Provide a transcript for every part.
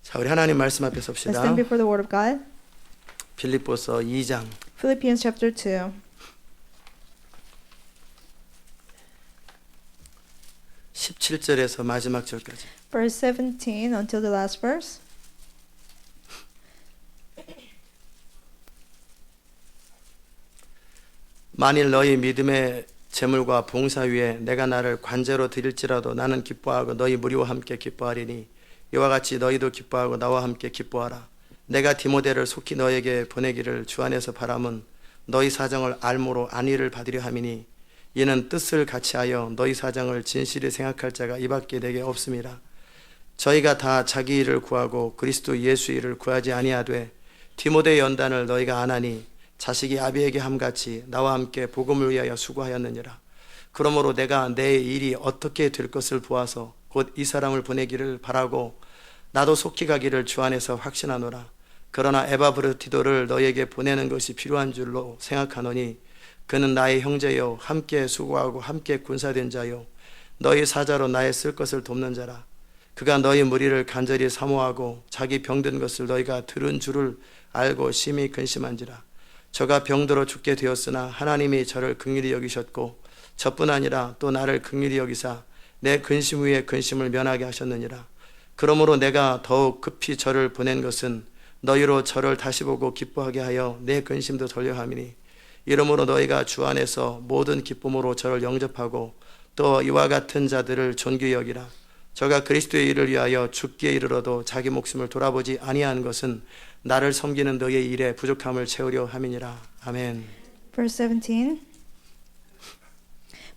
자, 우리 하나님 말씀 앞에 Let's 섭시다. stand before the Word of God. 빌립보서 2장 Philippians chapter 2, 17절에서 마지막 절까지. verse 17 until the last verse. 만일 너희 믿음의 재물과 봉사 위에 내가 나를 관제로 드릴지라도 나는 기뻐하고 너희 무리와 함께 기뻐하리니 이와 같이 너희도 기뻐하고 나와 함께 기뻐하라. 내가 디모데를 속히 너에게 보내기를 주 안에서 바람은 너희 사정을 알므로 안위를 받으려 함이니 이는 뜻을 같이하여 너희 사정을 진실히 생각할 자가 이밖에 내게 없음이라. 저희가 다 자기 일을 구하고 그리스도 예수 일을 구하지 아니하되 디모데 연단을 너희가 안 하니 자식이 아비에게 함같이 나와 함께 복음을 위하여 수고하였느니라. 그러므로 내가 내 일이 어떻게 될 것을 보아서 곧 이 사람을 보내기를 바라고 나도 속히 가기를 주 안에서 확신하노라. 그러나 에바브르티도를 너에게 보내는 것이 필요한 줄로 생각하노니 그는 나의 형제요 함께 수고하고 함께 군사된 자요 너희 사자로 나의 쓸 것을 돕는 자라. 그가 너희 무리를 간절히 사모하고 자기 병든 것을 너희가 들은 줄을 알고 심히 근심한지라. 저가 병들어 죽게 되었으나 하나님이 저를 긍휼히 여기셨고 저뿐 아니라 또 나를 긍휼히 여기사 내 근심 위에 근심을 면하게 하셨느니라. 그러므로 내가 더욱 급히 저를 보낸 것은 너희로 저를 다시 보고 기뻐하게 하여 내 근심도 돌려함이니 이러므로 너희가 주 안에서 모든 기쁨으로 저를 영접하고 또 이와 같은 자들을 존귀히 여기라. 저가 그리스도의 일을 위하여 죽기에 이르러도 자기 목숨을 돌아보지 아니한 것은 나를 섬기는 너희의 일에 부족함을 채우려 함이니라. 아멘. Verse 17.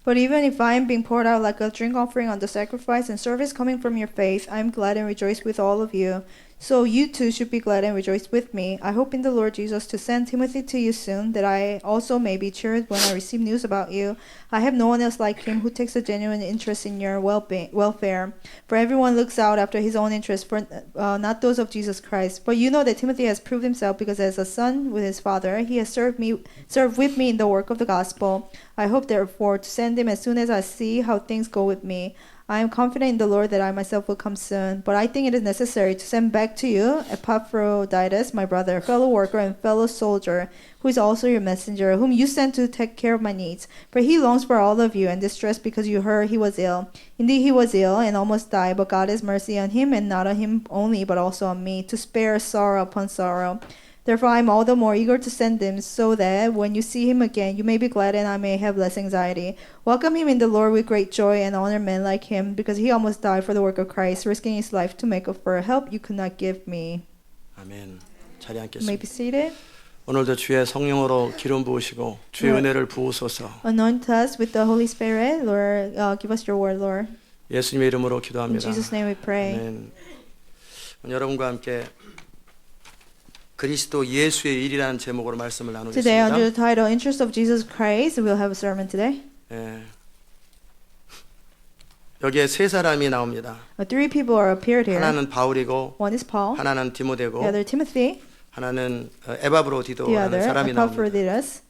But even if I am being poured out like a drink offering on the sacrifice and service coming from your faith, I am glad and rejoice with all of you. So you too should be glad and rejoice with me. I hope in the Lord Jesus to send Timothy to you soon, that I also may be cheered when I receive news about you. I have no one else like him who takes a genuine interest in your welfare. For everyone looks out after his own interests, not those of Jesus Christ. But you know that Timothy has proved himself, because as a son with his father, he has served with me in the work of the gospel. I hope therefore to send him as soon as I see how things go with me. I am confident in the Lord that I myself will come soon, but I think it is necessary to send back to you Epaphroditus, my brother, fellow worker and fellow soldier, who is also your messenger, whom you sent to take care of my needs. For he longs for all of you and distressed because you heard he was ill. Indeed, he was ill and almost died, but God has mercy on him, and not on him only, but also on me, to spare sorrow upon sorrow. Therefore, I am all the more eager to send him, so that when you see him again, you may be glad and I may have less anxiety. Welcome him in the Lord with great joy and honor men like him, because he almost died for the work of Christ, risking his life to make up for help you could not give me. 아멘. 자리 You may 앉겠습니다. be seated. 오늘도 주의 성령으로 기름 부으시고 주의 은혜를 부으소서. Anoint us with the Holy Spirit. Lord, give us your word, Lord. 예수님의 이름으로 In 기도합니다. Jesus' name we pray. 아멘. 오늘 여러분과 함께 그리스도 예수의 일이라는 제목으로 말씀을 Today, under 나누겠습니다. the title Interest of Jesus Christ, we'll have a sermon today. 예. 여기에 세 사람이 나옵니다. Three people are appeared here. 하나는 바울이고 One is Paul, 하나는 디모데고 the other Timothy, 하나는 the 에바브로디도라는 other 사람이 나옵니다. Epaphroditus.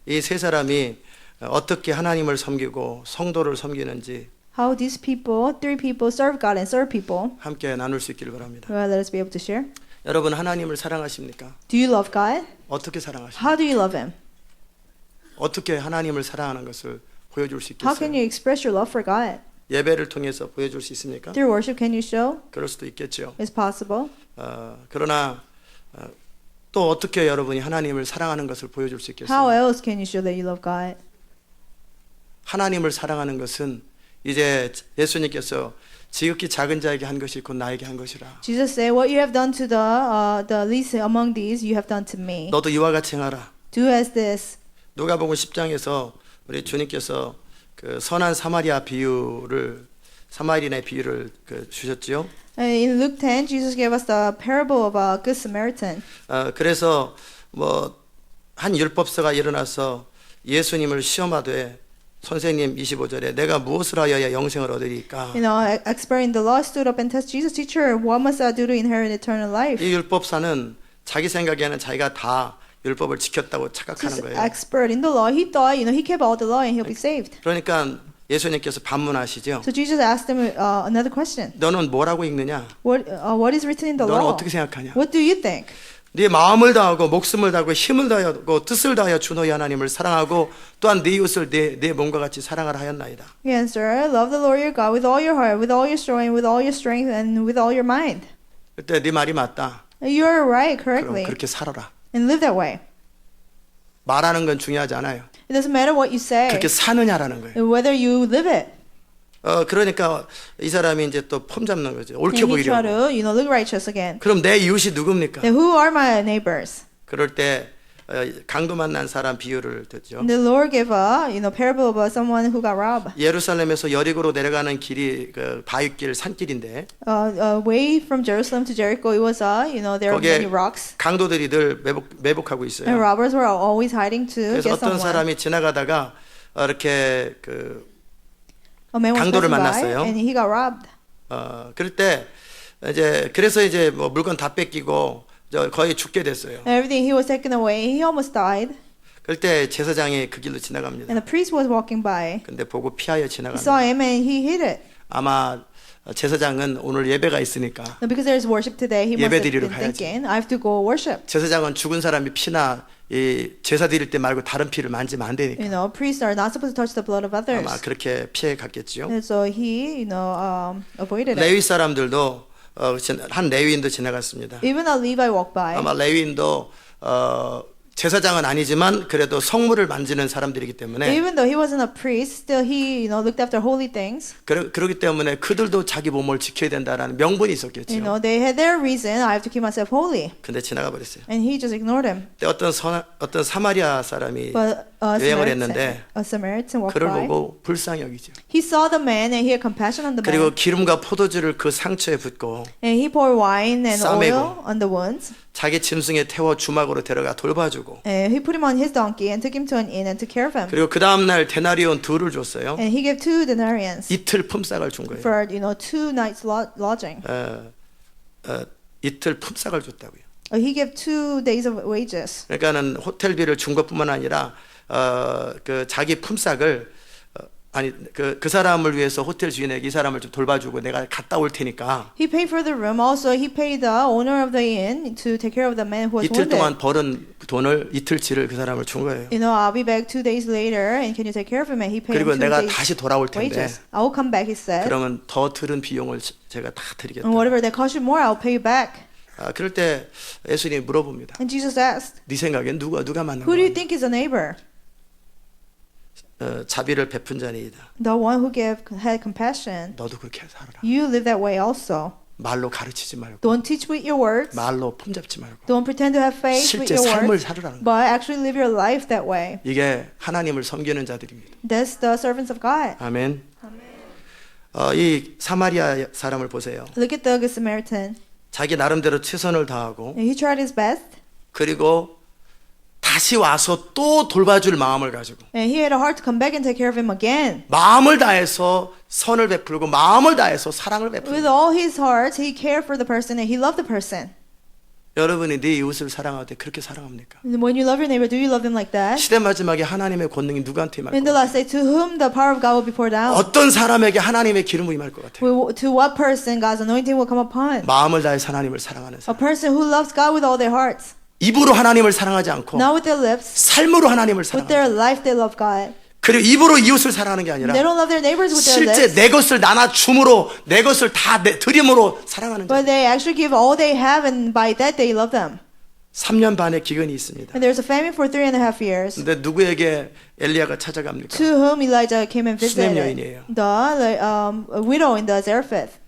이 세 사람이 어떻게 하나님을 섬기고 성도를 섬기는지 How these people, three people, serve God and serve people. 함께 나눌 수 있기를 바랍니다. Well, let us be able to share. 여러분 하나님을 사랑하십니까? Do you love God? 어떻게 사랑하십니까? How do you love Him? 어떻게 하나님을 사랑하는 것을 보여줄 수 How can 있겠어요? you express your love for God? 예배를 통해서 보여줄 수 있습니까? Through worship, can you show? 그럴 수도 있겠죠. It's possible. 그러나 또 어떻게 여러분이 하나님을 사랑하는 것을 보여줄 수 How 있겠어요? else can you show that you love God? 하나님을 사랑하는 것은 이제 예수님께서 지극히 작은 자에게 한 것이 곧 나에게 한 것이라. Jesus said, "What you have done to the least among these, you have done to me. 너도 이와 같이 행하라. Do as this." 누가복음 10장에서 우리 주님께서 그 선한 사마리아인의 비유를 주셨지요. In Luke 10, Jesus gave us the parable of a good Samaritan. 그래서 한 율법서가 일어나서 예수님을 시험하되 선생님 25절에 내가 무엇을 하여야 영생을 얻으리까? You know, expert in the law stood up and tested Jesus, "Teacher, what must I do to inherit eternal life?" 이 율법사는 자기 생각에는 자기가 다 율법을 지켰다고 착각하는 This 거예요. expert in the law, he thought, he kept all the law and he'll be saved. 그러니까 예수님께서 반문하시죠. So Jesus asked him another question. 너는 뭐라고 읽느냐? What is written in the 너는 law? 어떻게 생각하냐? What do you think? 네 마음을 다하고 목숨을 다하고 힘을 다하고 뜻을 다하여 주 너희 하나님을 사랑하고 또한 네 이웃을 내 몸과 같이 사랑하라 하였나이다. He answered, love the Lord your God with all your heart, with all your soul, and with all your strength, and with all your mind. 그때 네 말이 맞다. You are right 그럼 correctly. 그렇게 살아라. And live that way. 말하는 건 중요하지 않아요. It doesn't matter what you say, 그렇게 사느냐라는 거예요. whether you live it. 그러니까 이 사람이 이제 또 폼 잡는 거죠. And 옳게 he try 보이려고. to, look righteous again. 그럼 내 이웃이 누굽니까? Then who are my neighbors? 그럴 때 강도 만난 사람 비유를 듣죠. And the Lord gave a, parable about someone who got robbed. 예루살렘에서 여리고로 내려가는 길이 그 바위길 산길인데 Way from Jerusalem to Jericho, it was there were 거기에 many rocks, 강도들이 늘 매복하고 and 있어요. robbers were always hiding to 그래서 get 어떤 someone. 사람이 지나가다가 이렇게 그 A man was 강도를 passing by, 만났어요. and he got robbed. 그럴 때 그래서 이제 뭐 물건 다 뺏기고 거의 죽게 됐어요. And everything he was taken away, he almost died. 그럴 때 제사장이 그 길로 지나갑니다. And the priest was walking by. 근데 보고 피하여 He 지나갑니다. saw him and he hid it. 아마 제사장은 오늘 예배가 있으니까 And because there is worship today, he must have 예배드리러 been 가야지. thinking, I have to go worship. 제사장은 죽은 사람이 피나 이 제사 드릴 때 말고 다른 피를 만지면 안 되니까 Priests are not supposed to touch the blood of others. 아마 그렇게 피해 갔겠죠. And so he, avoided it. 레위 사람들도 한 레위인도 지나갔습니다. Even a Levi walked by. 아마 레위인도 제사장은 아니지만 그래도 성물을 만지는 사람들이기 때문에 Even though he wasn't a priest, still he, looked after holy things. 그렇기 때문에 그들도 자기 몸을 지켜야 된다라는 명분이 있었겠죠. They had their reason. I have to keep myself holy. 근데 지나가 버렸어요. And he just ignored him. 근데 어떤 사마리아 사람이 But 여행을 했는데 a Samaritan walked 그를 by. 보고 불쌍히 여기죠. He saw the man and he had compassion on the 그리고 man. 기름과 포도주를 그 상처에 붓고 And he poured wine and 싸매고. oil on the wounds. 자기 짐승에 태워 주막으로 데려가 돌봐주고 And he put him on his donkey and took him to an inn and took care of him. 그리고 그 다음날 데나리온 2를 줬어요. And he gave 2 denarians 이틀 품삯을 준 거예요. for 2 nights lodging. 이틀 품삯을 줬다고요. He gave 2 days of wages. 그러니까는 호텔비를 준 것뿐만 아니라 그 자기 품삯을 그 사람을 위해서 호텔 주인에게 이 사람을 좀 돌봐주고 내가 갔다 올 테니까 He paid for the room. Also, he paid the owner of the inn to take care of the man who was 이틀 wounded. 동안 벌은 돈을 이틀치를 그 사람을 준 거예요. I'll be back 2 days later, and can you take care of him? And he paid him 그리고 2 내가 days 다시 돌아올 텐데 wages. I will come back, he said. 그러면 더 들은 비용을 제가 다 드리겠다. And whatever that cost you more, I'll pay you back. 그럴 때 예수님이 물어봅니다. And Jesus asked, 네 생각엔 누가 맞는 who do you 거야? think is a neighbor? 자비를 베푼 자니이다. The one who had compassion. 너도 그렇게 살아라. You live that way also. 말로 가르치지 말고 Don't teach with your words. 말로 폼잡지 말고 Don't pretend to have faith with 실제 your 삶을 words, 살으라는 거예요. but actually live your life that way. 이게 하나님을 섬기는 자들입니다. That's the servants of God. 아멘. 이 사마리아 사람을 보세요. Look at the Good Samaritan. 자기 나름대로 최선을 다하고 He tried his best, 그리고 다시 와서 또 돌봐줄 마음을 가지고 and he had a heart to come back and take care of him again. 마음을 다해서 선을 베풀고 마음을 다해서 사랑을 With 베풀고 all his heart, he cared for the person and he loved the person. 여러분이 네 이웃을 사랑할 때 그렇게 사랑합니까? And when you love your neighbor, do you love them like that? 시대 마지막에 하나님의 권능이 누구한테 임할 In 것 the 같아요? last day, to whom the power of God will be poured out? 어떤 사람에게 하나님의 기름이 임할 것 같아요? To what person God's anointing will come upon? 마음을 다해 하나님을 사랑하는 A 사람. person who loves God with all their hearts, 입으로 하나님을 사랑하지 않고 not with their lips, 삶으로 하나님을 with their 사랑하는 life they love God. 그리고 입으로 이웃을 사랑하는 게 아니라 They don't love their neighbors with their 실제 lips, 내 것을 나눠 줌으로 내 것을 다 드림으로 사랑하는 but 자. they actually give all they have, and by that they love them. 3년 반의 기근이 있습니다. And there's a famine for 3.5 years. 근데 누구에게 엘리야가 찾아갑니까? To whom Elijah came and 수냄 visited 여인이에요. the widow in the Zarephath.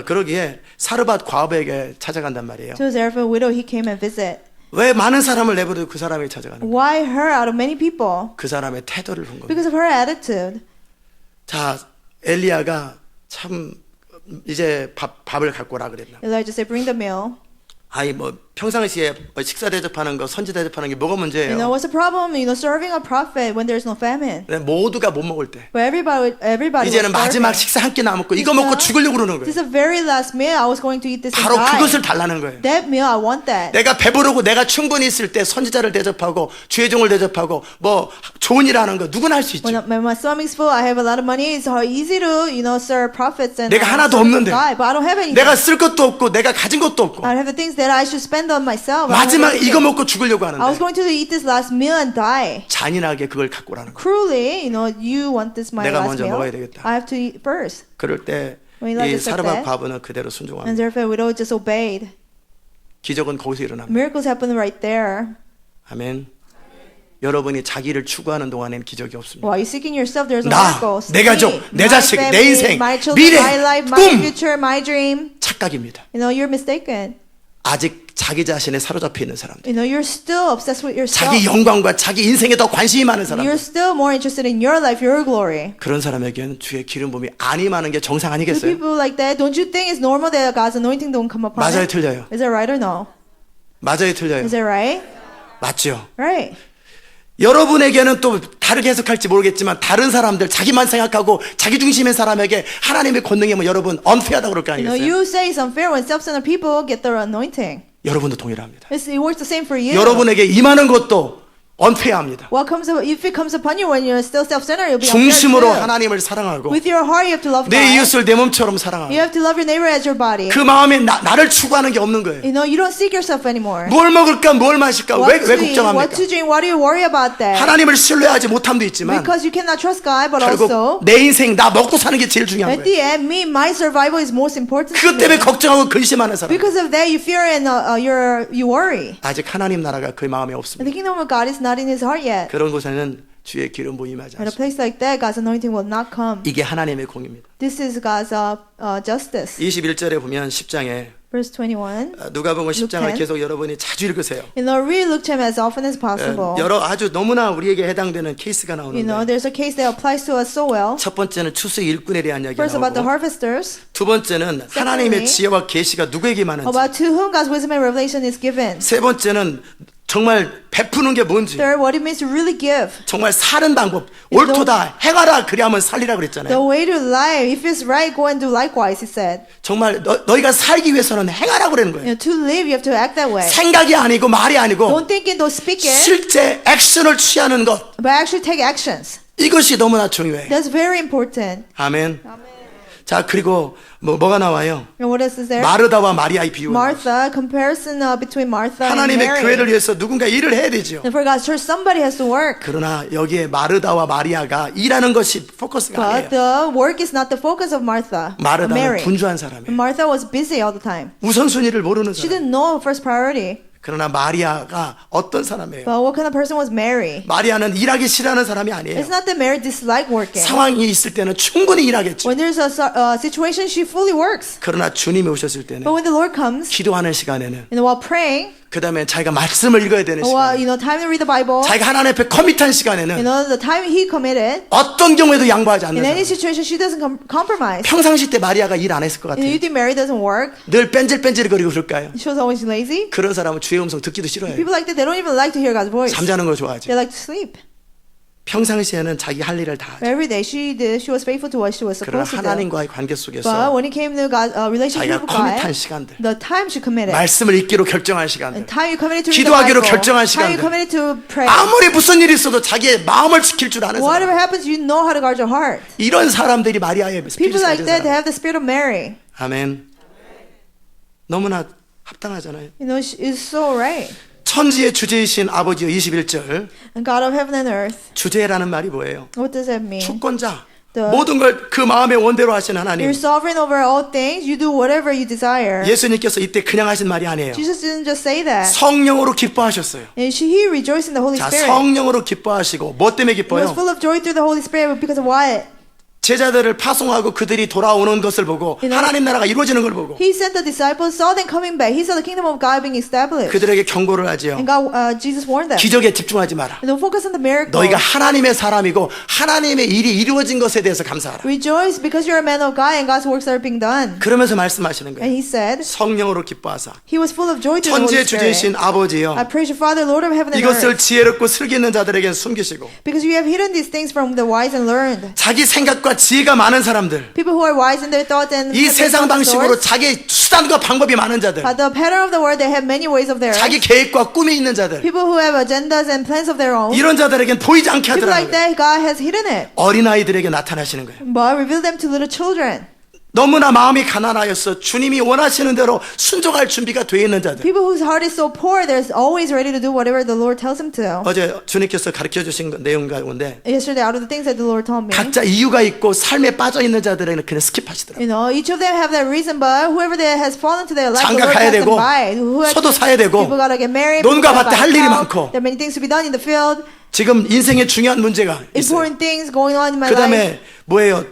그러기에 사르밧 과부에게 찾아간단 말이에요. To Zarephath widow he came and visited. 왜 많은 사람을 내버려 그 사람에게 찾아가는 거예요? Why her out of many people? 그 사람의 태도를 본 겁니다. Because of her attitude. 자, 엘리야가 참 이제 밥을 갖고 오라 그랬나? Elijah said, bring the meal. 아이 뭐 평상시에 식사 대접하는 거, 선지 대접하는 게 뭐가 You know, 문제예요? what's the problem? You know, serving a prophet when there's no famine. 모두가 못 먹을 때. But everybody 이제는 was 마지막 starving. 식사 한 끼 남았고 이거 먹고 죽으려고 그러는 This 거예요. is the very last meal. I was going to eat this and 바로 die. 그것을 달라는 거예요. That meal, I want that. 내가 배부르고 내가 충분히 있을 때 선지자를 대접하고 주의종을 대접하고 뭐 좋은 일 하는 거 누구나 할 수 있죠. When my stomach's full, I have a lot of money. It's easy to, you know, serve prophets and 내가 하나도 serve 없는데. God. But I don't have anything. 내가 쓸 것도 없고 내가 가진 것도 없고 I don't have the things that I should spend on myself. I don't have 마지막에 anything. 이거 먹고 죽으려고 I was 하는데 going to eat this last meal and die. 잔인하게 그걸 갖고 오라는 거예요. Cruelly, you know, you want this my 내가 last 먼저 meal. 먹어야 되겠다. I have to eat first. 그럴 때 When you 이 accept 사르밧 that, 과부는 그대로 and 순종합니다. therefore widow just obeyed. 기적은 거기서 일어납니다. Miracles happen right there. 아멘. 여러분이 자기를 추구하는 동안엔 기적이 없습니다. While you're seeking yourself, there's no 나, miracles. 내 가족, 내 my 자식, 내 family, 인생, my children, 미래, my life, my 꿈. future, my dream. 착각입니다. You know, you're mistaken. 아직 자기 자신에 사로잡혀 있는 사람들. You know, you're still obsessed with yourself. 자기 영광과 자기 인생에 더 관심이 많은 You're 사람들. still more interested in your life, your glory. 그런 사람에게는 주의 기름 부음이 안 임하는 게 정상 To 아니겠어요? people like that, don't you think it's normal that God's anointing don't come upon 맞아요, them? 틀려요? Is that right or no? 맞아요, 틀려요? Is that right? 맞죠? Right. 여러분에게는 또 다르게 해석할지 모르겠지만 다른 사람들 자기만 생각하고 자기 중심의 사람에게 하나님의 권능이 뭐 여러분 unfair하다고 그럴 거 You know, 아니겠어요? you say it's unfair when self-centered people get their anointing. 여러분도 동일합니다. It works the same for you. 여러분에게 임하는 것도 unfair합니다. If it comes upon you when you're still self-centered, it'll be unfair 중심으로 too. 하나님을 사랑하고 With your heart, you have to love 내 God. 이웃을 내 몸처럼 You 사랑하고 have to love your neighbor as your body. 그 마음에 나를 추구하는 게 없는 거예요. You know, you don't seek yourself anymore. 뭘 먹을까 뭘 마실까 What 왜 to eat, what 걱정합니까? to drink, why do you worry about that? 하나님을 신뢰하지 못함도 있지만 Because you cannot trust God, but 결국 also, 내 인생 나 먹고 사는 게 제일 중요한 at 거예요. the end, my survival is most important to 그것 때문에 me. 걱정하고 근심하는 사람 Because of that, you fear and you worry. 아직 하나님 나라가 그 마음에 And 없습니다. the kingdom of God is not in his heart yet. 그런 곳에는 주의 기름 부음이 임하지 At a 않습니다. place like that, God's anointing will not come. 이게 하나님의 공입니다. This is God's justice. 21절에 보면 10장에 Verse 21. 누가복음 10장을 10. 계속 여러분이 자주 읽으세요. You know, read Luke 10 as often as possible. 여러 아주 너무나 우리에게 해당되는 케이스가 You know, 나오는데 there's a case that applies to us so well. 첫 번째는 추수 일꾼에 대한 이야기가 First, about the 나오고 harvesters. 두 번째는 하나님의 지혜와 계시가 누구에게 많은지 About to whom God's wisdom and revelation is given. 세 번째는 정말 베푸는 게 뭔지 Third, what it means to really give. 정말 사는 방법 옳도다 행하라 그리하면 살리라 The 그랬잖아요. way to live. If it's right, go and do likewise, he said. 정말 너희가 살기 위해서는 행하라 그러는 You 거예요. know, to live, you have to act that way. 생각이 아니고 말이 아니고 Don't think it, don't speak it, 실제 액션을 취하는 것 but actually take actions. 이것이 너무나 중요해요. That's very important. 아멘. 자 그리고 뭐가 나와요? And what else is there? 마르다와 마리아의 비유. Martha, comparison between Martha and 하나님의 Mary. 교회를 위해서 누군가 일을 해야 되죠. And for God's church, somebody has to work. 그러나 여기에 마르다와 마리아가 일하는 것이 포커스가 But 아니에요. the work is not the focus of Martha. 마르다는 Mary. 분주한 사람이에요. Martha was busy all the time. 우선순위를 모르는 She 사람. didn't know first priority. 그러나 마리아가 어떤 사람이에요? But what kind of person was Mary? 마리아는 일하기 싫어하는 사람이 아니에요. It's not that Mary disliked working. 상황이 있을 때는 충분히 일하겠죠. When there's a situation, she fully works. 그러나 주님이 오셨을 때는 But when the Lord comes, 기도하는 시간에는 you know, while praying, 그 다음에 자기가 말씀을 읽어야 되는 while, 시간, you know, time to read the Bible, 자기가 하나님 앞에 커밋한 you 시간에는 know, the time he committed, 어떤 경우에도 양보하지 않는 in any 사람. situation, she doesn't compromise. 평상시 때 마리아가 일 안 했을 것 You know, 같아요. you think Mary doesn't work? 늘 뺀질뺀질거리고 그럴까요? She was always lazy? 그런 사람은 주의 음성 듣기도 싫어해요. People like that, they don't even like to hear God's voice. 잠자는 걸 좋아하지. They like to sleep. 평상시에는 자기 할 일을 다 하죠. Every day she was faithful to what she was 그러나 supposed to do. 하나님과의 관계 But 속에서 when it came to God's relationship 자기가 with 커밋한 God, 시간들, the time she committed, 말씀을 읽기로 결정한 시간들, and time you committed to read the 기도하기로 Bible, 결정한 time 시간들. you committed to pray. 아무리 무슨 일이 있어도 자기의 마음을 지킬 줄 아는 Whatever 사람. happens, you know how to guard your heart. 이런 사람들이 마리아의 스피릿을 People like 가진 that, they 사람. have the spirit of Mary. 아멘. 너무나 합당하잖아요. You know, it's so right. 천지의 주제이신 아버지여 21절. And God of heaven and earth. 주제라는 말이 뭐예요? What does that mean? 주권자. The- 모든 걸 그 마음의 원대로 하신 하나님. You're sovereign over all things. You do whatever you desire. 예수님께서 이때 그냥 하신 말이 아니에요. Jesus didn't just say that. 성령으로 기뻐하셨어요. And he rejoiced in the Holy 자, Spirit. 성령으로 기뻐하시고 뭐 때문에 He was 기뻐요? full of joy through the Holy Spirit because of what? 제자들을 파송하고 그들이 돌아오는 것을 보고 You know, 하나님 나라가 이루어지는 걸 보고 He sent the disciples, saw them coming back. He saw the kingdom of God being established. 그들에게 경고를 하지요. And Jesus warned them. 기적에 집중하지 마라. And don't focus on the miracle. 너희가 하나님의 사람이고 하나님의 일이 이루어진 것에 대해서 감사하라. Rejoice because you're a man of God and God's works are being done. 그러면서 말씀하시는 And 거예요. he said, 성령으로 기뻐하사 He was full of joy to the Holy 천지의 Spirit. 주제이신 아버지여 I praise you, Father, Lord of heaven and 이것을 earth, 지혜롭고 슬기 있는 자들에게 숨기시고 because you have hidden these things from the wise and learned. 자기 생각과 지혜가 많은 사람들 People who are wise in their thoughts and 이 have 세상 their 방식으로 thoughts. 자기 수단과 방법이 많은 자들 By the pattern of the world, they have many ways of their own. 자기 계획과 꿈이 있는 자들 People who have agendas and plans of their own. 이런 자들에겐 보이지 않게 People 하더라는 like 거예요. that, God has hidden it. 어린아이들에게 나타나시는 거예요. But reveal them to little children. 너무나 마음이 가난하여서 주님이 원하시는 대로 순종할 준비가 되어 있는 자들. People whose heart is so poor, they're always ready to do whatever the Lord tells them to. 어제 주님께서 가르쳐 주신 내용 가운데 Yesterday, out of the things that the Lord told me, 각자 이유가 있고 삶에 빠져 있는 자들에게는 그냥 스킵하시더라고요. you know, each of them have their reason, but whoever that has fallen to their life, the 장가 Lord 가야 passed them 되고, by. Who has 소도 사야 되고, people gotta get married, 논과 people gotta 밭에 할 buy 일이 cow. 많고. There are many things to be done in the field, 지금 인생에 중요한 문제가 있어요. important things going on in my life. 그다음에 뭐예요?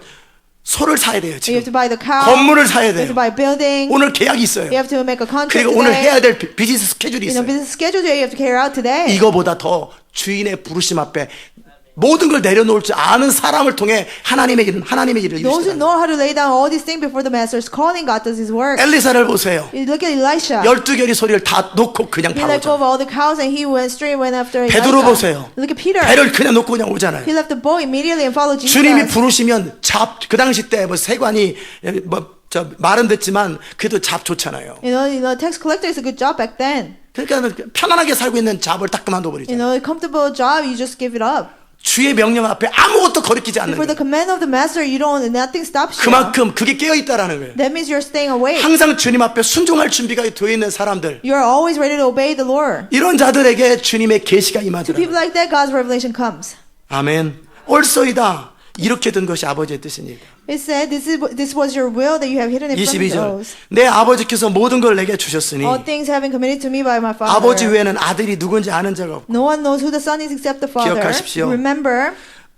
소를 사야 돼요. You have 지금 to buy the cow. 건물을 사야 You have 돼요. to buy a building. 오늘 계약이 있어요. You have to make a contract 그리고 오늘 today. 해야 될 비즈니스 스케줄이 You know, 있어요. business schedule that you have to carry out today. 이거보다 더 주인의 부르심 앞에 모든 걸 내려놓을 줄 아는 사람을 통해 하나님의 일을 Those who 이루시다. know how to lay down all these things before the master's calling, God does His work. 엘리사를 보세요. You look at Elisha. 12개리 소리를 다 놓고 그냥 He let go of 바로 all the cows and he went after 베드로 Elijah. 보세요. Look at Peter. 배를 그냥 놓고 그냥 오잖아요. He left the boat immediately and followed Jesus. 주님이 부르시면 그 당시 때 뭐 세관이 말은 됐지만 그래도 잡 좋잖아요. You know, tax collector is a good job back then. 그러니까 편안하게 살고 있는 잡을 딱 그만둬 You 버리죠. know, a comfortable job, you just give it up. 주의 명령 앞에 아무것도 거리끼지 않는 Before the 거예요. command of the master, nothing stops you. 그만큼 그게 깨어 있다라는 거예요. That means you're staying awake. 항상 주님 앞에 순종할 준비가 되어 있는 사람들, You're always ready to obey the Lord. 이런 자들에게 주님의 계시가 To people 임하더라고요. like that, God's revelation comes. 아멘. 옳소이다. 이렇게 된 것이 아버지의 뜻이니까. It said, this was your will that you have hidden it from 22절. those. 내 아버지께서 모든 걸 내게 주셨으니 All things have been committed to me by my Father. 아버지 외에는 아들이 누군지 아는 자가 없고. No one knows who the Son is except the Father. 기억하십시오. Remember,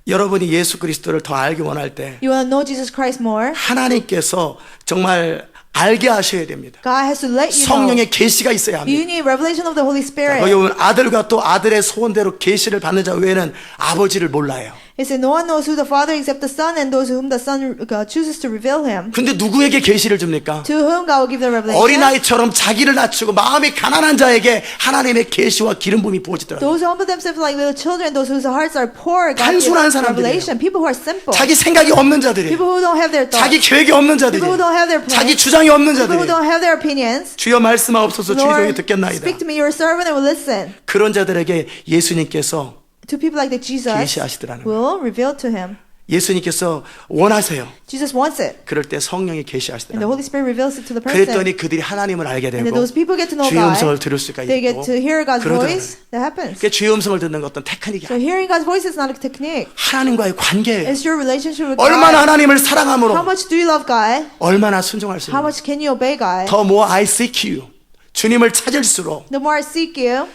여러분이 예수 그리스도를 더 알기 원할 때 you want to know Jesus Christ more. 하나님께서 정말 알게 하셔야 됩니다. God has to let you know. 성령의 계시가 있어야 합니다. You need revelation of the Holy Spirit. 거기 보면 아들과 또 아들의 소원대로 계시를 받는 자 외에는 아버지를 몰라요. It said, no one knows who the Father except the Son and those whom the Son chooses to reveal Him. 근데 누구에게 계시를 줍니까? To whom God will give the revelation. 어린아이처럼 자기를 낮추고 마음이 가난한 자에게 하나님의 계시와 기름 부음이 부어지더라고요. Those who humble themselves like little children, those whose hearts are poor, God gives 단순한 사람들이에요. revelation. People who are simple. 자기 생각이 없는 자들이에요. People who don't have their thoughts. 자기 계획이 없는 People 자들이에요. who don't have their plans. 자기 주장이 없는 People who 자들이에요. don't have their opinions. 주여 말씀하옵소서 주의 종이 Lord, 듣겠나이다. speak to me, your servant, and will listen. 그런 자들에게 예수님께서 To people like that, Jesus 계시하시더라는 거예요. will reveal to him. 예수님께서 원하세요. Jesus wants it. 그럴 때 성령이 And the 계시하시더라고요. Holy Spirit reveals it to the person. 그랬더니 그들이 하나님을 알게 And then 되고 those people get to know 주의 음성을 God. 들을 수가 They get 있고 to hear God's 그러더라고요. voice. That happens. 그게 주의 음성을 듣는 건 어떤 테크닉이 So 아니에요. hearing God's voice is not a technique. 하나님과의 관계예요. It's your relationship with 얼마나 God. 하나님을 How 사랑함으로 much do you love God? 얼마나 순종할 수 How 있는 much can you obey God? 더 more I seek you 주님을 찾을수록 The more I seek you,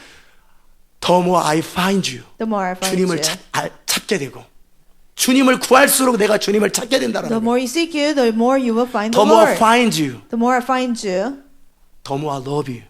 더 more I find you the more I find 주님을 you. 찾게 되고 주님을 구할수록 내가 주님을 찾게 The 된다는 거예요. more you seek you, the more you will find 더 the more Lord. find you The more I find you, 더 more I love you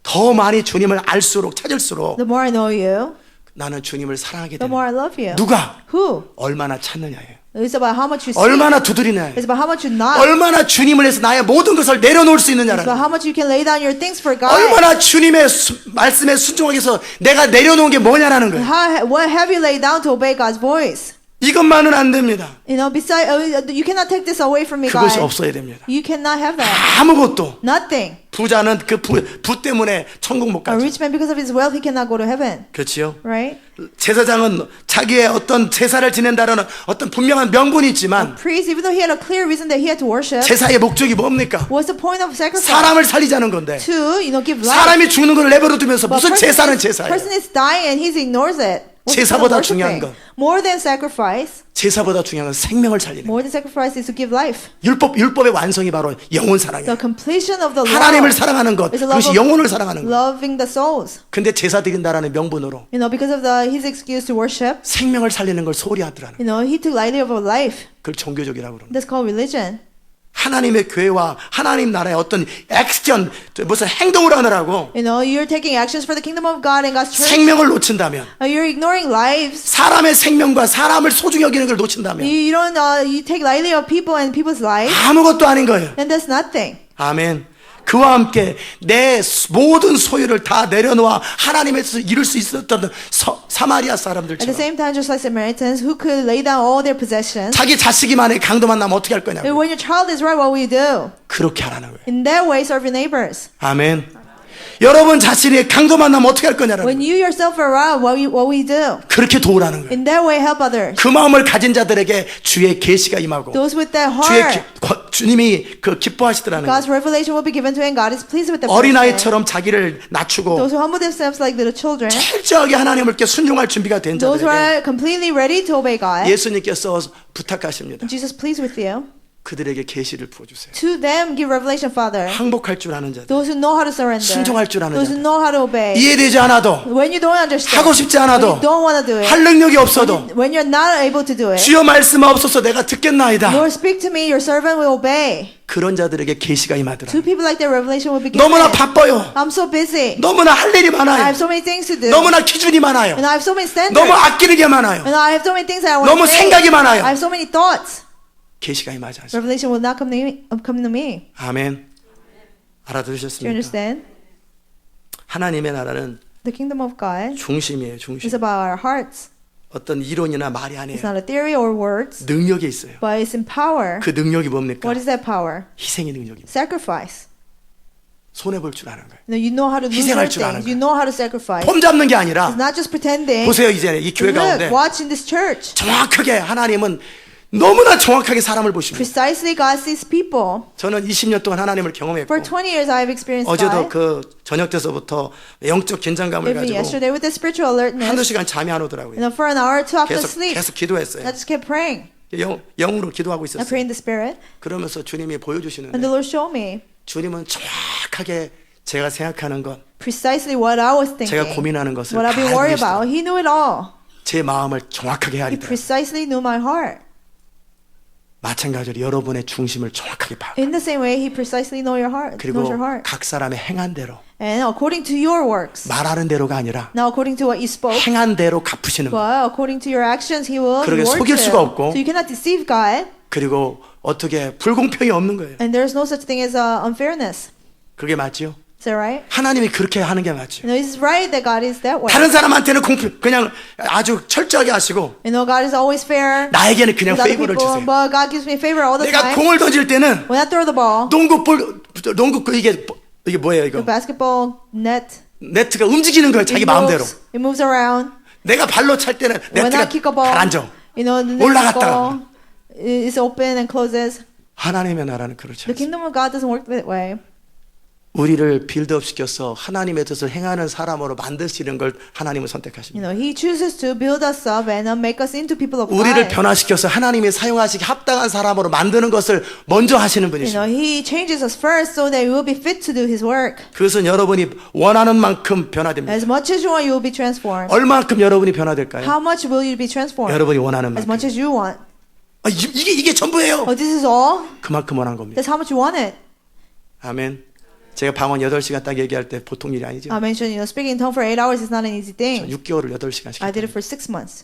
더 많이 주님을 알수록 찾을수록 the more I know you, 나는 주님을 사랑하게 the 되는 more I love you. 누가 Who? 얼마나 찾느냐예요. It's about how much you seek. 얼마나 두드리냐예요. It's about how much you knock. 얼마나 주님을 위해서 나의 모든 것을 내려놓을 수 It's 있느냐라는 about how much you can lay down your things for God. 얼마나 주님의 말씀에 순종하기 위해서 내가 내려놓은 게 뭐냐라는 거예요. What have you laid down to obey God's voice? 이것만은 안 됩니다. You know, besides, you cannot take this away from me, 그것이 God. 없어야 됩니다. You cannot have that. 아무것도. Nothing. 부자는 그 부 때문에 천국 못 A 가죠. rich man, because of his wealth, he cannot go to heaven. 그렇지요. Right? 제사장은 자기의 어떤 제사를 지낸다라는 어떤 분명한 명분이 있지만 Priest, even though he had a clear reason that he had to worship, 제사의 목적이 뭡니까? what's the point of sacrifice? 사람을 살리자는 건데 To, give life. 사람이 죽는 걸 내버려 두면서 But 무슨 제사는 제사예요. person is dying and he ignores it. 제사보다 중요한 건 More than sacrifice, 제사보다 중요한 건 생명을 살리는 more than sacrifice is to give life. 율법의 완성이 바로 영혼 사랑이에요. The completion of the 하나님을 law 사랑하는 것, is a love 그것이 of 영혼을 사랑하는 것. loving the souls. 근데 제사 드린다라는 명분으로 Because of his excuse to worship, 생명을 살리는 걸 소홀히 하더라는 거예요. he took lightly of life. 그걸 종교적이라고 그럽니다. That's called religion. 하나님의 교회와 하나님 나라의 어떤 액션, 무슨 행동을 하느라고 You're taking actions for the kingdom of God and God's church. 생명을 놓친다면, You're ignoring lives. 사람의 생명과 사람을 소중히 여기는 걸 놓친다면 You don't. You take lightly of people and people's lives, 아무것도 아닌 거예요. and that's nothing. 아멘. 그와 함께 내 모든 소유를 다 내려놓아 하나님에서 이룰 수 있었던 사마리아 At the 사람들처럼 same time, just like Samaritans who could lay down all their possessions. 자기 자식이 만약에 강도만 나면 어떻게 할 거냐고. When your child is right, what will you do? 그렇게 하라는 거예요. In that way, serve your neighbors. 아멘. 여러분 자신이 강도만 나면 어떻게 할 거냐라는 When 거예요. you yourself are out, what will you do? 그렇게 도우라는 거예요. In that way, help others. 그 마음을 가진 자들에게 주의 계시가 임하고 Those with that 주의 heart, 주님이 그 기뻐하시더라는 God's 거예요. revelation will be given to him. God is pleased with the person. 어린아이처럼 자기를 낮추고 Those who humble themselves like little children. 철저하게 하나님께 순종할 준비가 된 Those who 자들에게 are completely ready to obey God. 예수님께서 부탁하십니다. Jesus, pleased with you. 그들에게 계시를 부어주세요. To them, give revelation, Father. 항복할 줄 아는 자들, Those who know how to surrender. 순종할 줄 아는 Those who 자들, know how to obey. 이해되지 않아도 When you don't understand. 하고 싶지 When 않아도 you don't want to do it. 할 능력이 없어도 When you're not able to do it. 주여 말씀하옵소서 내가 듣겠나이다. Lord, speak to me. Your servant will obey. 그런 자들에게 계시가 임하더라. To people like that, revelation will be given. 너무나 바빠요. I'm so busy. 너무나 할 일이 I 많아요. have so many things to do. 너무나 기준이 많아요. And I have so many standards. 너무 아끼는 게 많아요. And I have so many things that I want 너무 to say. 생각이 많아요. I have so many thoughts. 계시가 임하지 않습니다. Revelation will not come to me. 아멘. Do you 알아들으셨습니까? understand? 하나님의 나라는 The kingdom of God 중심이에요. 중심. is about our hearts. 어떤 이론이나 말이 아니에요. It's not a theory or words, 능력이 있어요. but it's in power. 그 능력이 뭡니까? What is that power? 희생의 능력입니다. Sacrifice. 손해볼 줄 아는 거예요. You know how to lose 희생할 your 줄 아는 things. You know how to sacrifice. 폼 잡는 게 It's 아니라 not just pretending. 보세요. 이제 이 교회 가운데 Look, watch in this church. 정확하게 하나님은 너무나 정확하게 사람을 보십니다. Precisely, God sees people. 저는 20년 동안 하나님을 경험했고 For 20 years, I've experienced 어제도 God. 그 저녁 때서부터 영적 긴장감을 Even 가지고 yesterday with the spiritual alertness. 한두 시간 잠이 안 오더라고요. For an hour or two after sleep, 계속 기도했어요. I just kept praying. 영으로 기도하고 I 있었어요. pray in the spirit, 그러면서 주님이 and 보여주시는데 the Lord showed me 주님은 정확하게 제가 생각하는 것, precisely what I was thinking, 제가 고민하는 것을 what I've 다 been 알고 worried 계시더라고요. about. He knew it all. 제 마음을 정확하게 He 헤아리더라고요. precisely knew my heart. 마찬가지로 여러분의 중심을 정확하게 파악. In the same way, He precisely knows your heart. 그리고 Knows your heart. 각 사람의 행한 대로 And according to your works, 말하는 대로가 아니라 now according to what you spoke, 행한 대로 갚으시는 분. but according to your actions, He will 그러게 reward 속일 you. 수가 없고. So you cannot deceive God, 그리고 어떻게 불공평이 없는 거예요. and there is no such thing as unfairness. 그게 맞지요? Is that right? 하나님이 그렇게 하는 게 맞죠. It's right that God is that way. 다른 사람한테는 그냥 아주 철저하게 하시고 God is always fair. 나에게는 그냥 with other 페이버를 people, 주세요. but God gives me favor all the 내가 time. 공을 던질 때는 When I throw the ball, 농구 이게 뭐예요 the 이거? basketball net, 네트가 움직이는 거예요. 자기 마음대로. it moves around. 내가 발로 찰 때는 When I kick a 네트가 ball, 가라앉아. the net 올라갔다가. ball is open and closes. 하나님의 나라는 그렇지 The 않습니다. kingdom of God doesn't work that way. 우리를 빌드업 시켜서 하나님의 뜻을 행하는 사람으로 만드시는 걸 하나님은 선택하십니다. He chooses to build us up and make us into people of 우리를 God. 변화시켜서 하나님이 사용하시기 합당한 사람으로 만드는 것을 먼저 하시는 분이십니다. He changes us first so that we will be fit to do His work. 그것은 여러분이 원하는 만큼 변화됩니다. As much as you want, you will be transformed. 얼마만큼 여러분이 변화될까요? How much will you be transformed? 여러분이 원하는 As 만큼. much as you want. 이게 전부예요. Oh, this is all? 그만큼 원한 겁니다. That's how much you want it. 아멘. 제가 방언 8시간 딱 얘기할 때 보통 일이 아니죠. I mentioned, speaking in tongue for 8 hours is not an easy thing. 6개월을 8시간씩 I did it 했다니까. for 6 months.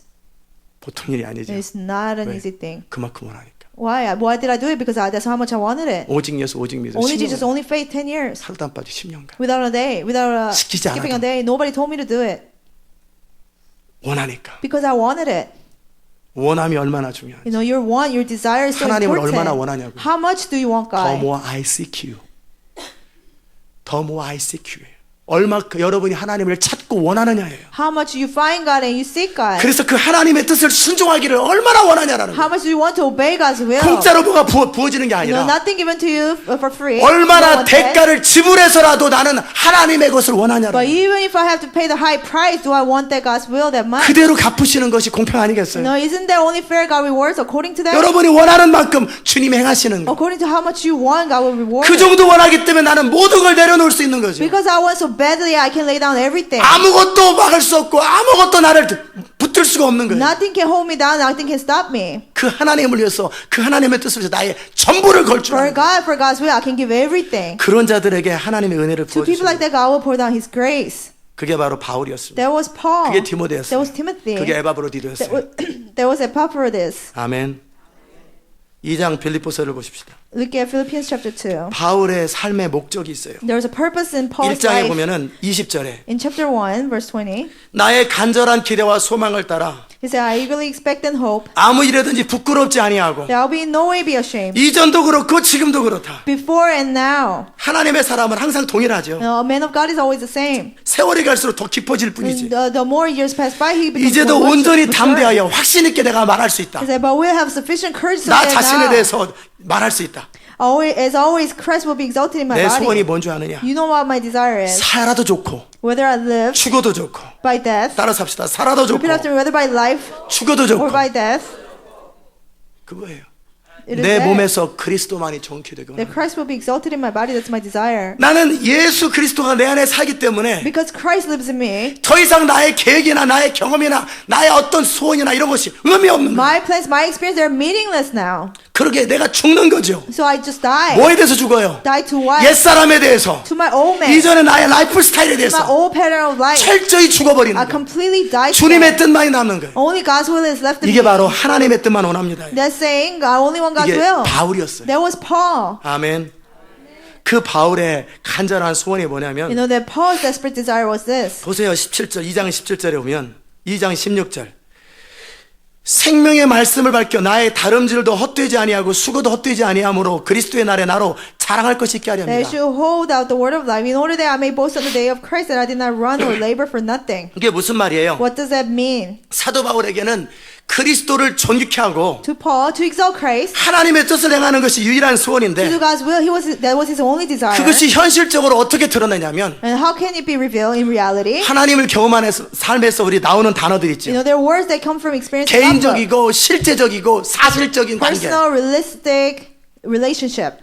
보통 일이 아니죠. It's not an 왜? easy thing. 그만큼 원하니까. Why? Why did I do it? Because that's how much I wanted it. 오직 예수 오직 믿음. Only Jesus, 10년. only faith, 10 years. 하루도 안 빠져 10년간. Without a day, without 시키지 skipping a 않아도. day. Nobody told me to do it. 원하니까. Because I wanted it. 원함이 얼마나 중요한지. Your want, your desire is so 하나님을 important. 얼마나 원하냐고요. How much do you want 더 God? more I seek you. 더 more I seek you. 얼마큼 여러분이 하나님을 찾고 원하느냐예요. How much you find God and you seek God. 그래서 그 하나님의 뜻을 순종하기를 얼마나 원하냐라는 How 거예요. much do you want to obey God's will? 공짜로 뭐가 부어지는 게 아니라 Nothing given to you for free. 얼마나 You want that. 대가를 지불해서라도 나는 하나님의 것을 원하냐라는 But 거예요. even if I have to pay the high price, do I want that God's will that much? 그대로 갚으시는 것이 공평 아니겠어요? Isn't there only fair God rewards according to that? 여러분이 원하는 만큼 주님이 행하시는 거. According to how much you want, God will reward 그 it. 정도 원하기 때문에 나는 모든 걸 내려놓을 수 있는 거죠. Because I want so badly, I can lay down everything. 아무것도 막을 수 없고 아무것도 나를 붙들 수가 없는 거예요. Nothing can hold me down. Nothing can stop me. 그 하나님을 위해서 그 하나님의 뜻을 위해서 나의 전부를 걸 줄 For 아는 거예요. God, for God's will, I can give everything. 그런 자들에게 하나님의 은혜를 To people like 부어주시는 that, God will pour down His grace. 그게 바로 바울이었습니다. There was Paul. 그게 디모데였어요. There was Timothy. 그게 에바브로디도였어요. There was Epaphroditus. 아멘. 2장 빌립보서를 보십시다. Look at Philippians chapter 2. 바울의 삶의 목적이 있어요. There's a purpose in Paul's 1장에 life. 보면은 20절에 In chapter 1, verse 20, 나의 간절한 기대와 소망을 따라 he said, I eagerly expect and hope 아무 일에든지 부끄럽지 아니하고 that I'll be in no way be ashamed. 이전도 그렇고 지금도 그렇다. Before and now. 하나님의 사람은 항상 동일하죠. A man of God is always the same. 세월이 갈수록 더 깊어질 뿐이지. The more years pass by, he becomes 이제도 more 온전히 mature. 담대하여 확신 있게 내가 말할 수 있다. He said, but we'll have sufficient courage so 나 that 자신에 now, 대해서 말할 수 있다. as always, Christ will be exalted in my 내 body. 소원이 뭔지 아느냐? You know what my desire is. 살아도 좋고 Whether I live 죽어도 좋고. by death, 따라서 합시다. 살아도 좋고 repeat after me, whether by life 죽어도 or 좋고. by death, 그거예요. it is 내 that. 몸에서 그리스도만이 정케 되고. That Christ will be exalted in my body. That's my desire. 나는 예수 그리스도가 내 안에 살기 때문에 Because Christ lives in me, 더 이상 나의 계획이나 나의 경험이나 나의 어떤 소원이나 이런 것이 의미 없는 거예요. my plans, my experience, they're meaningless now. 그러게 내가 죽는 거죠. So I just die. 뭐에 대해서 죽어요? Die to what? 옛사람에 대해서. To my old man. 이전에 나의 라이프 스타일에 My 대해서 old pattern of life. 철저히 죽어버리는 I 거예요. completely died to 주님의 that. 뜻만이 남는 거예요. Only God's will is left in 이게 me. 바로 하나님의 뜻만 원합니다. That's saying I only want God's 이게 will. 바울이었어요. That was Paul. 아멘. 그 바울의 간절한 소원이 뭐냐면 You know that Paul's desperate desire was this. 보세요. 17절 2장 17절에 보면 2장 16절 생명의 말씀을 밝혀 나의 다름질도 헛되지 아니하고 수고도 헛되지 아니하므로 그리스도의 날에 나로 자랑할 것이 있게 하려 That I 합니다. should hold out the word of life in order that I may boast on the day of Christ that I did not run or labor for nothing. 이게 무슨 말이에요? What does that mean? 사도 바울에게는 그리스도를 존귀케 하고 To Paul, to exalt Christ, 하나님의 뜻을 행하는 것이 유일한 to do 소원인데 God's will, that was his only desire. 그것이 현실적으로 어떻게 드러내냐면 And how can it be revealed in reality? 하나님을 경험하는 삶에서 우리 나오는 단어들이 You 있죠. know, there are words that come from experience of God, 개인적이고 실제적이고 사실적인 관계, personal, realistic relationship.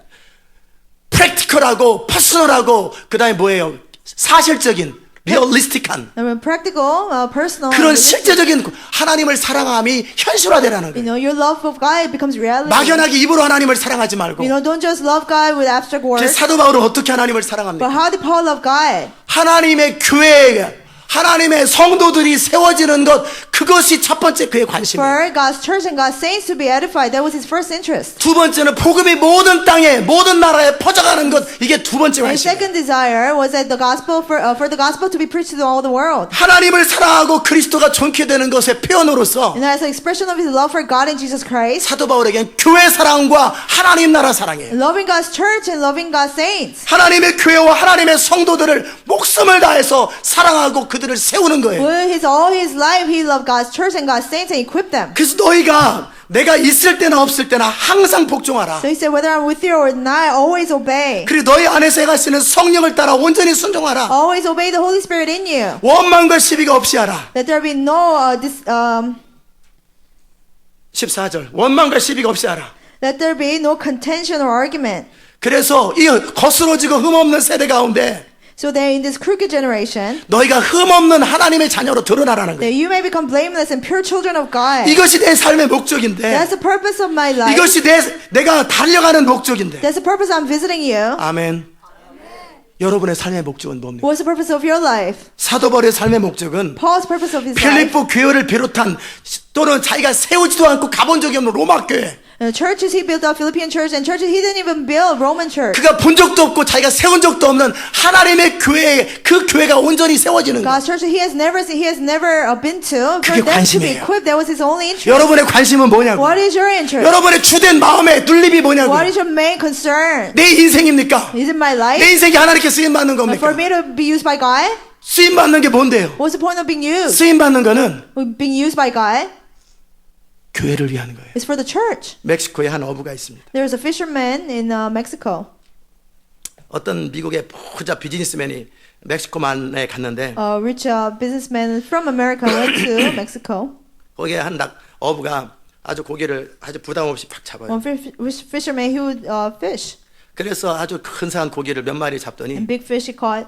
프랙티컬하고 퍼스널하고 그다음에 뭐예요? 사실적인 리얼리스틱한 Practical, personal. 그런 실제적인 하나님을 사랑함이 현실화되라는 You 거예요. know, your love of God becomes reality. 막연하게 입으로 하나님을 사랑하지 말고 You know, don't just love God with abstract 제 words. 사도 바울은 어떻게 하나님을 But 사랑합니까? how did Paul love God? 하나님의 교회, 하나님의 성도들이 세워지는 것 그것이 첫 번째 그의 관심이에요. For God's church and God's saints to be edified, that was his first interest. 두 번째는 복음이 모든 땅에 모든 나라에 퍼져가는 것 이게 두 번째 And his 관심이에요. second desire was that the gospel for the gospel to be preached to all the world. 하나님을 사랑하고 그리스도가 존귀 되는 것의 표현으로서 And as an expression of his love for God and Jesus Christ, 사도 바울에겐 교회 사랑과 하나님 나라 사랑이에요. loving God's church and loving God's saints. 하나님의 교회와 하나님의 성도들을 목숨을 다해서 사랑하고 그들을 세우는 거예요. With all his life, he loved God's church and God's saints and equipped them. 그래서 너희가 내가 있을 때나 없을 때나 항상 복종하라. So he said, whether I'm with you or not, always obey. 그리고 너희 안에서 행하시는 성령을 따라 온전히 순종하라. Always obey the Holy Spirit in you. 원망과 시비가 없이 하라. That there be no 14절 원망과 시비가 없이 하라. let there be no contention or argument. 그래서 이 거스러지고 흠없는 세대 가운데 So that in this crooked generation, 너희가 흠없는 하나님의 자녀로 드러나라는 거예요. that you may become blameless and pure children of God. 이것이 내 삶의 목적인데 That's the purpose of my life. 이것이 내가 달려가는 목적인데 That's the purpose I'm visiting you. 아멘. 여러분의 삶의 목적은 뭡니까? What's the purpose of your life? 사도 바울의 삶의 목적은 Paul's purpose of his life. 필리포 교회를 비롯한 또는 자기가 세우지도 않고 가본 적이 없는 로마 교회 The churches he built, the Philippine church, and churches he didn't even build, Roman church. 그가 본 적도 없고 자기가 세운 적도 없는 하나님의 교회에 그 교회가 온전히 세워지는 거. God's church he has never seen, he has never been to. 그게 For them to be 관심이에요. equipped, that was his only interest. 여러분의 관심은 뭐냐고. What is your interest? 여러분의 주된 마음의 눌림이 뭐냐고. What is your main concern? 내 인생입니까? Is it my life? 내 인생이 하나님께 쓰임 받는 For 겁니까? me to be used by God? 쓰임 받는 게 뭔데요? What's the point of being used? 쓰임 받는 거는 Being used by God 교회를 위한 거예요. is for the church. 멕시코에 한 어부가 있습니다. There's a fisherman in Mexico. 어떤 미국의 부자 비즈니스맨이 멕시코만에 갔는데 A rich businessman from America went to Mexico. 거기에 한 어부가 아주 고기를 아주 부담 없이 팍 잡아요. One fisherman he would fish, 그래서 아주 근사한 고기를 몇 마리 잡더니 and big fish he caught,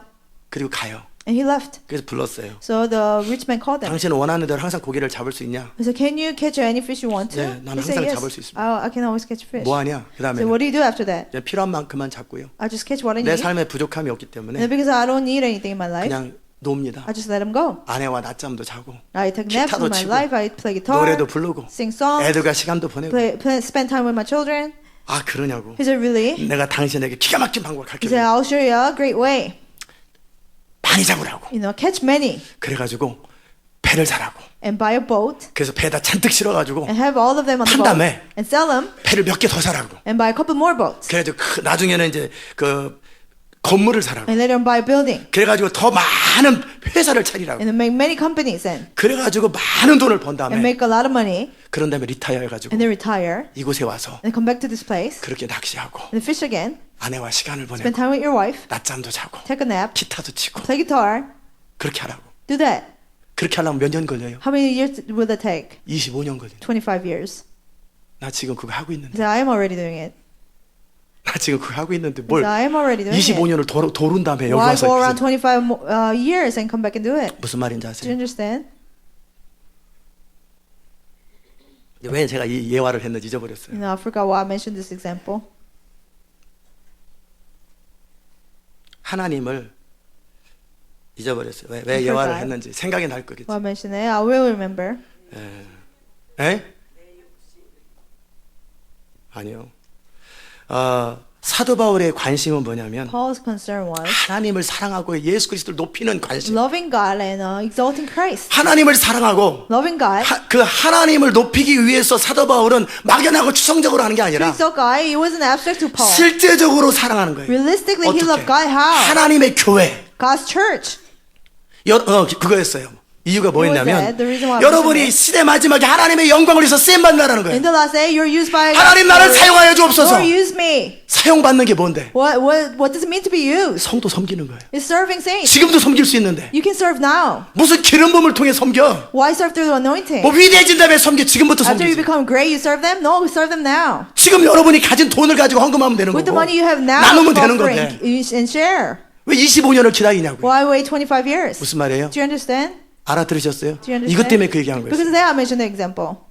그리고 가요. and he left. 그래서 불렀어요. So the rich man called them. 당신은 원하는 대로 항상 고기를 잡을 수 있냐? He said, "Can you catch any fish you want to?" 네, 난 He said, 항상 "Yes, 잡을 수 있습니다." I can always catch fish. 뭐 하냐? 그 다음에 So what do you do after that? 필요한 만큼만 잡고요. I just catch what I 내 need. 삶에 부족함이 없기 때문에 And because I don't need anything in my life, 그냥 놉니다. I just let him go. 아내와 낮잠도 자고 I take naps 기타도 in my 치고, life. I play guitar, 노래도 부르고 sing songs, 애들과 시간도 보내고. spend time with my children. 아 그러냐고. He said, "Really?" 내가 당신에게 기가 막힌 방법을 He said, 가르쳐줄게. "I'll show you a great way. 많이 잡으라고. Catch many 그래가지고 배를 사라고. and buy a boat 그래서 배에다 잔뜩 실어가지고 and have all of them on the 판 boat 다음에 and sell them 배를 몇 개 더 사라고. and buy a couple more boats 그래가지고 나중에는 이제 그 건물을 사라고. and later on buy a building 그래가지고 더 많은 회사를 차리라고. and then make many companies then 그래가지고 많은 돈을 번 and 다음에 make a lot of money 그런 다음에 리타이어 해가지고 and then retire 이곳에 와서 and come back to this place 그렇게 낚시하고 and fish again, 아내와 시간을 spend 보내고 time with your wife, 낮잠도 자고 take a nap, 기타도 치고 play guitar, 그렇게 하라고. do that. 그렇게 하려면 몇 년 걸려요? How many years will that take? 25년 걸려요. 25 years. 나 지금 그거 하고 He 있는데 said, "I am already doing it." 나 지금 그거 하고 있는데 He 뭘 said, "I am already doing it. 25년을 도른 다음에 여기 Why 와서 go around 무슨- 25 years and come back and do it?" 무슨 말인지 Do you 아세요? understand? 왜 제가 이 예화를 했는지 잊어버렸어요. I forgot why I mentioned this example. 하나님을 잊어버렸어요. 왜 I 예화를 forgot. 했는지 생각이 날 거겠지. Why I mentioned it? I will remember. 에? 아니요. 사도 바울의 관심은 뭐냐면 Paul's concern was 하나님을 사랑하고 예수 그리스도를 높이는 관심. loving God and exalting Christ. 하나님을 사랑하고 Loving God. 그 하나님을 높이기 위해서 사도 바울은 막연하고 추상적으로 하는 게 To 아니라 exalt God, it wasn't abstract to Paul. 실제적으로 사랑하는 거예요. Realistically, he 어떻게? loved God. How? 하나님의 교회. God's church. 그거였어요. 이유가 뭐였냐면 The reason why I 여러분이 mentioned 시대 마지막에 하나님의 영광을 위해서 쓰임 받는다는 거예요. In the last day, you're used by 하나님 God. 나를 사용하여 주옵소서. Lord, use me. 사용받는 게 뭔데? What does it mean to be used? 성도 섬기는 거예요. It's serving saints. 지금도 섬길 수 있는데 You can serve now. 무슨 기름 부음을 통해 섬겨? Why serve through the anointing? 뭐 위대해진다며 섬겨? 지금부터 After you 섬기지. become great, you serve them? No, serve them now. 지금 여러분이 가진 돈을 가지고 헌금하면 되는 With the 거고 money you have now, 나누면 give 되는 offering 건데 and share. 왜 25년을 기다리냐고요? Why wait 25 years? 무슨 말이에요? Do you understand? 알아들으셨어요? Do you understand? 이것 때문에 그 얘기한 거예요. Because of that, I mentioned the example.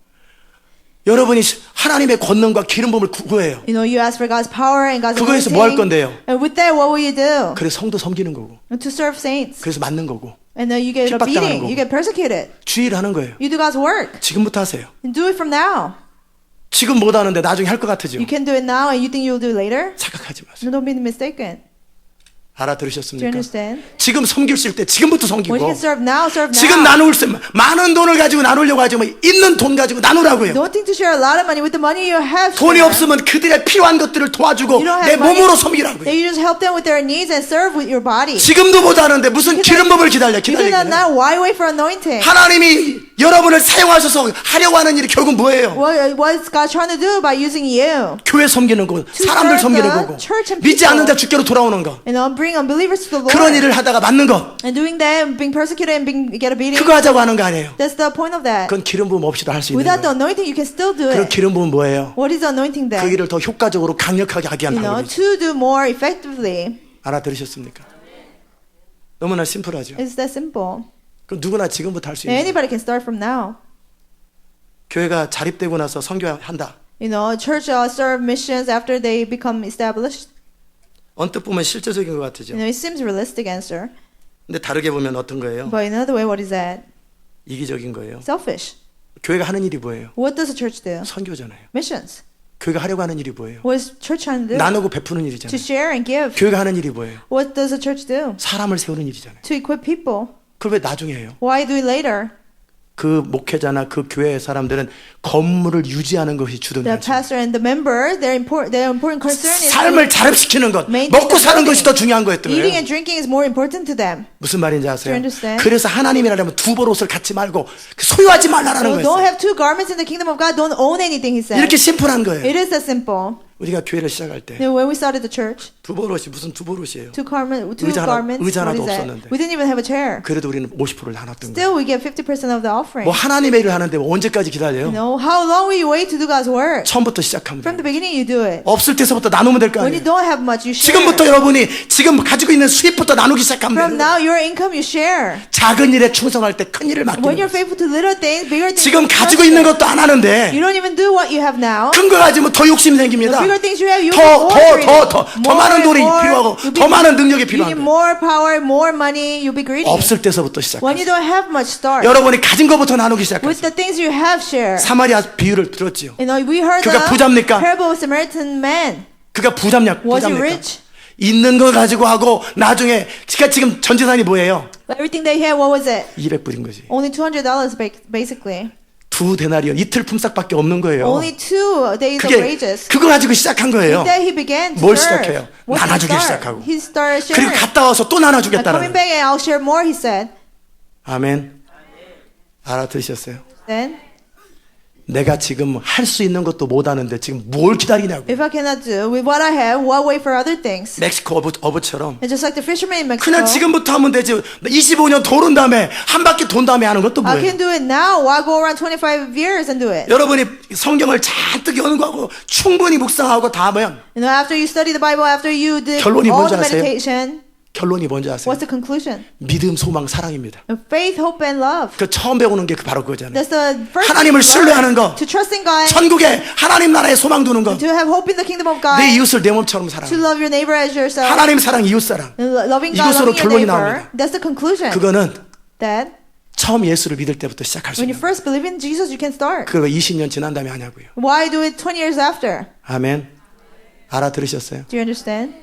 여러분이 하나님의 권능과 기름 부음을 구해요. You ask for God's power and God's 그거에서 anointing. 뭐 할 건데요? And with that, what will you do? 그래서 성도 섬기는 거고 To serve saints. 그래서 맞는 거고 And then you get a 핍박당하는 beating. 거고. You get persecuted. 주의를 하는 거예요. You do God's work. 지금부터 하세요. And do it from now. 지금 못 하는데 나중에 할 것 같으죠? You can do it now and you think you'll do it later? 착각하지 마세요. Don't be mistaken. Do you 알아들으셨습니까? understand? 지금 섬길 수 있을 때 지금부터 When you 섬기고 can serve now, serve now. 지금 나눌 수 많은 돈을 가지고 나누려고 하지 뭐 있는 돈 가지고 나누라고요. Don't think to share a lot of money. With the money you have, 돈이 share. 없으면 그들의 필요한 것들을 도와주고 You don't 내 have money, 몸으로 then 섬기라고요. you just help them with their needs and serve with your body. 지금도 못 하는데 무슨 기름법을 기다려 You do that 기다리기는. now. Why wait for anointing? 하나님이 여러분을 사용하셔서 하려고 하는 일이 결국 뭐예요? What is God trying to do by using you? 교회 섬기는 거, 사람들 serve 섬기는 the 거고 church and 믿지 people. 않는 자 주께로 돌아오는 거. And bring unbelievers to the Lord. 그런 일을 하다가 맞는 거 And doing that, being persecuted and get a beating. 그거 하자고 하는 거 아니에요. That's the point of that. 그건 기름 부음 없이도 할 수 있는 Without the 거예요. anointing, you can still do 그럼 it. 기름 부음 뭐예요? What is anointing 그 then? 일을 더 효과적으로 강력하게 하게 한 방법이죠. To do more effectively. 알아들으셨습니까? 너무나 심플하죠. It's that simple. 그럼 누구나 지금부터 할 수 And 있는 거예요. anybody can start from now. 교회가 자립되고 나서 선교한다. Church serve missions after they become established. 언뜻 보면 실제적인 것 같으죠. It seems realistic answer. 근데 다르게 보면 어떤 거예요? But in another way, what is that? 이기적인 거예요. Selfish. 교회가 하는 일이 뭐예요? What does a church do? 선교잖아요. Missions. 교회가 하려고 하는 일이 뭐예요? What is church trying to do? 나누고 베푸는 To 일이잖아요. share and give. 교회가 하는 일이 뭐예요? What does the church do? 사람을 세우는 일이잖아요. To equip people. 그걸 왜 나중에 해요? Why do it later? 그 목회자나 그 교회 사람들은 건물을 유지하는 것이 주된 The 일이죠. pastor and the member, their important concern is 삶을 자립시키는 것, maintain 먹고 the 사는 building. 것이 더 중요한 거였던 Eating 거예요. and drinking is more important to them. 무슨 말인지 아세요? Do you understand? 그래서 하나님이라면 두 벌 옷을 갖지 말고 소유하지 말라라는 So don't 거였어요. have two garments in the kingdom of God. Don't own anything, he said. 이렇게 심플한 거예요. It is that simple. 우리가 교회를 시작할 때 When we started the church, 두 벌 옷이 무슨 두 벌 옷이에요. two garments, 의자 하나도 what is that? 없었는데. We didn't even have a chair. 그래도 우리는 50%를 나눴던 거예요. Still, we get 50% of the offering. 뭐 하나님의 일을 하는데 뭐 언제까지 기다려요? You know, how long will you wait to do God's work? 처음부터 시작하면 From 돼요. the beginning, you do it. 없을 때서부터 나누면 될 거 When you 아니에요. don't have much, you share. 지금부터 여러분이 지금 가지고 있는 수입부터 나누기 시작하면 From 돼요. now, your income, you share. 작은 일에 충성할 때 큰 일을 맡기는 When you're 거예요. faithful to little things, bigger things. 지금 you 가지고 trust 있는 it. 것도 안 하는데 You don't even do what you have now. 큰 거 가지면 더 욕심이 The 생깁니다. bigger things you have, you 더 more 많은 돈이 more, 필요하고 you'll be- 더 많은 능력이 You 필요한 need 거예요. more power, more money, you'll be greedy. 없을 때서부터 When you 시작해요. don't have much, start. 여러분이 가진 것부터 나누기 시작해요. With the things you have, share. 사마리아 비유를 들었지요. You know, we heard 그가 the 부자입니까? parable of Samaritan man. 그가 부자입니까? Was he rich? 있는 거 가지고 하고 나중에 그러니까 지금 전 재산이 뭐예요? Everything they had, what was it? 200불인 거지. Only $200 basically. 두 데나리온 이틀 품삯밖에 없는 거예요. Only 2 days of 그게 wages. 그거 가지고 시작한 거예요. With that he began to 뭘 serve. 시작해요? What did he 나눠주기 start? 시작하고. He started 그리고 sharing. 갔다 와서 또 Coming 나눠주겠다는 거예요. back and I'll share more, he said. 아멘. 알아들으셨어요? Then, 내가 지금 할 수 있는 것도 못 하는데 지금 뭘 기다리냐고. if I cannot do with what I have, why wait for other things? 멕시코 어부처럼 It's just like the fisherman in Mexico. 그냥 지금부터 하면 되지. 25년 도는 다음에 한 바퀴 돈 다음에 하는 것도 I 뭐예요? can do it now. Why go around 25 years and do it? 여러분이 성경을 잔뜩 연구하고 충분히 묵상하고 다 하면 You know, after you study the Bible, after you did 결론이 all 뭔지 the 아세요? meditation, 결론이 뭔지 아세요? what's the conclusion? 믿음, 소망, 사랑입니다. Faith, hope, and love. 그 처음 배우는 게 바로 그거잖아요. That's the first 하나님을 thing you 신뢰하는 거. learn. To trust in God, 천국에 하나님 나라에 소망 두는 거. to have hope in the kingdom of God, 내 이웃을 내 몸처럼 to 사랑. love your neighbor as yourself, 하나님 사랑, 이웃 사랑. and loving God, 이것으로 loving your 결론이 neighbor. 나옵니다. That's the conclusion. 그거는 That 처음 예수를 믿을 때부터 시작할 수 when you 있는 거예요. first believe in Jesus, you can start. 그거 20년 지난 다음에 하냐고요. Why do it 20 years after? 아멘. 알아들으셨어요? Do you understand?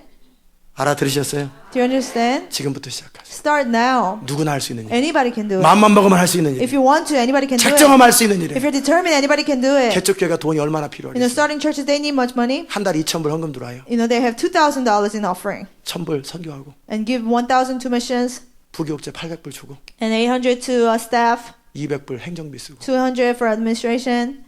알아들으셨어요? Do you understand? 지금부터 시작하세요. Start now. 누구나 할 수 있는 일. Anybody can do it. 마음만 먹으면 할 수 있는 If 일. you want to, anybody can do it. 작정하면 할 수 있는 If 일. you're determined, anybody can do it. 개척교회가 돈이 얼마나 You know, 필요하겠어요? starting churches, they need much money. 한 달에 2,000불 헌금 들어와요. You know, they have $2,000 in offering 1,000불 선교하고 and give 1,000 to missions 부교육제 800불 주고 and 800 to staff, 200불 행정비 쓰고. 200 for administration.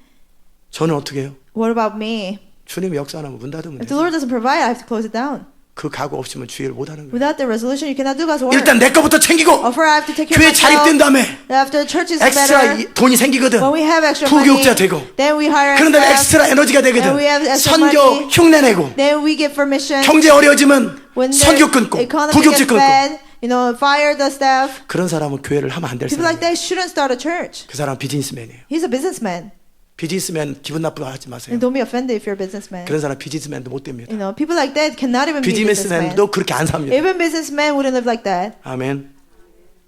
저는 어떻게 해요? What about me? 주님이 역사 안 하면 문 닫으면 If the 되죠. Lord doesn't provide, I have to close it down. 그 각오 없으면 주의를 못 하는 거예요. Without the resolution, you cannot do God's work. 일단 내 거부터 챙기고 Offer, I have to take care 교회 of myself. 자립된 다음에 After the church is 엑스트라 better, 돈이 생기거든. when we have extra money, 부교육자 되고. then we hire 그런 다음에 staff. 엑스트라 에너지가 되거든. And we have extra 선교 money. 흉내 내고 Then we give for mission. 경제 어려워지면 When the 선교 끊고 economy 부교육제 gets 끊고. bad, you know, fire the staff. 그런 사람은 교회를 하면 안 될 People like 사람이에요. that shouldn't start a church. 그 사람은 비즈니스맨이에요. He's a businessman. 비즈니스맨 기분 나쁘게 하지 마세요. And don't be offended if you're a businessman. 그런 사람 비즈니스맨도 못 됩니다. You know, people like that cannot even be businessmen. 비즈니스맨도 그렇게 안 삽니다. Even businessmen wouldn't live like that. 아멘. Do you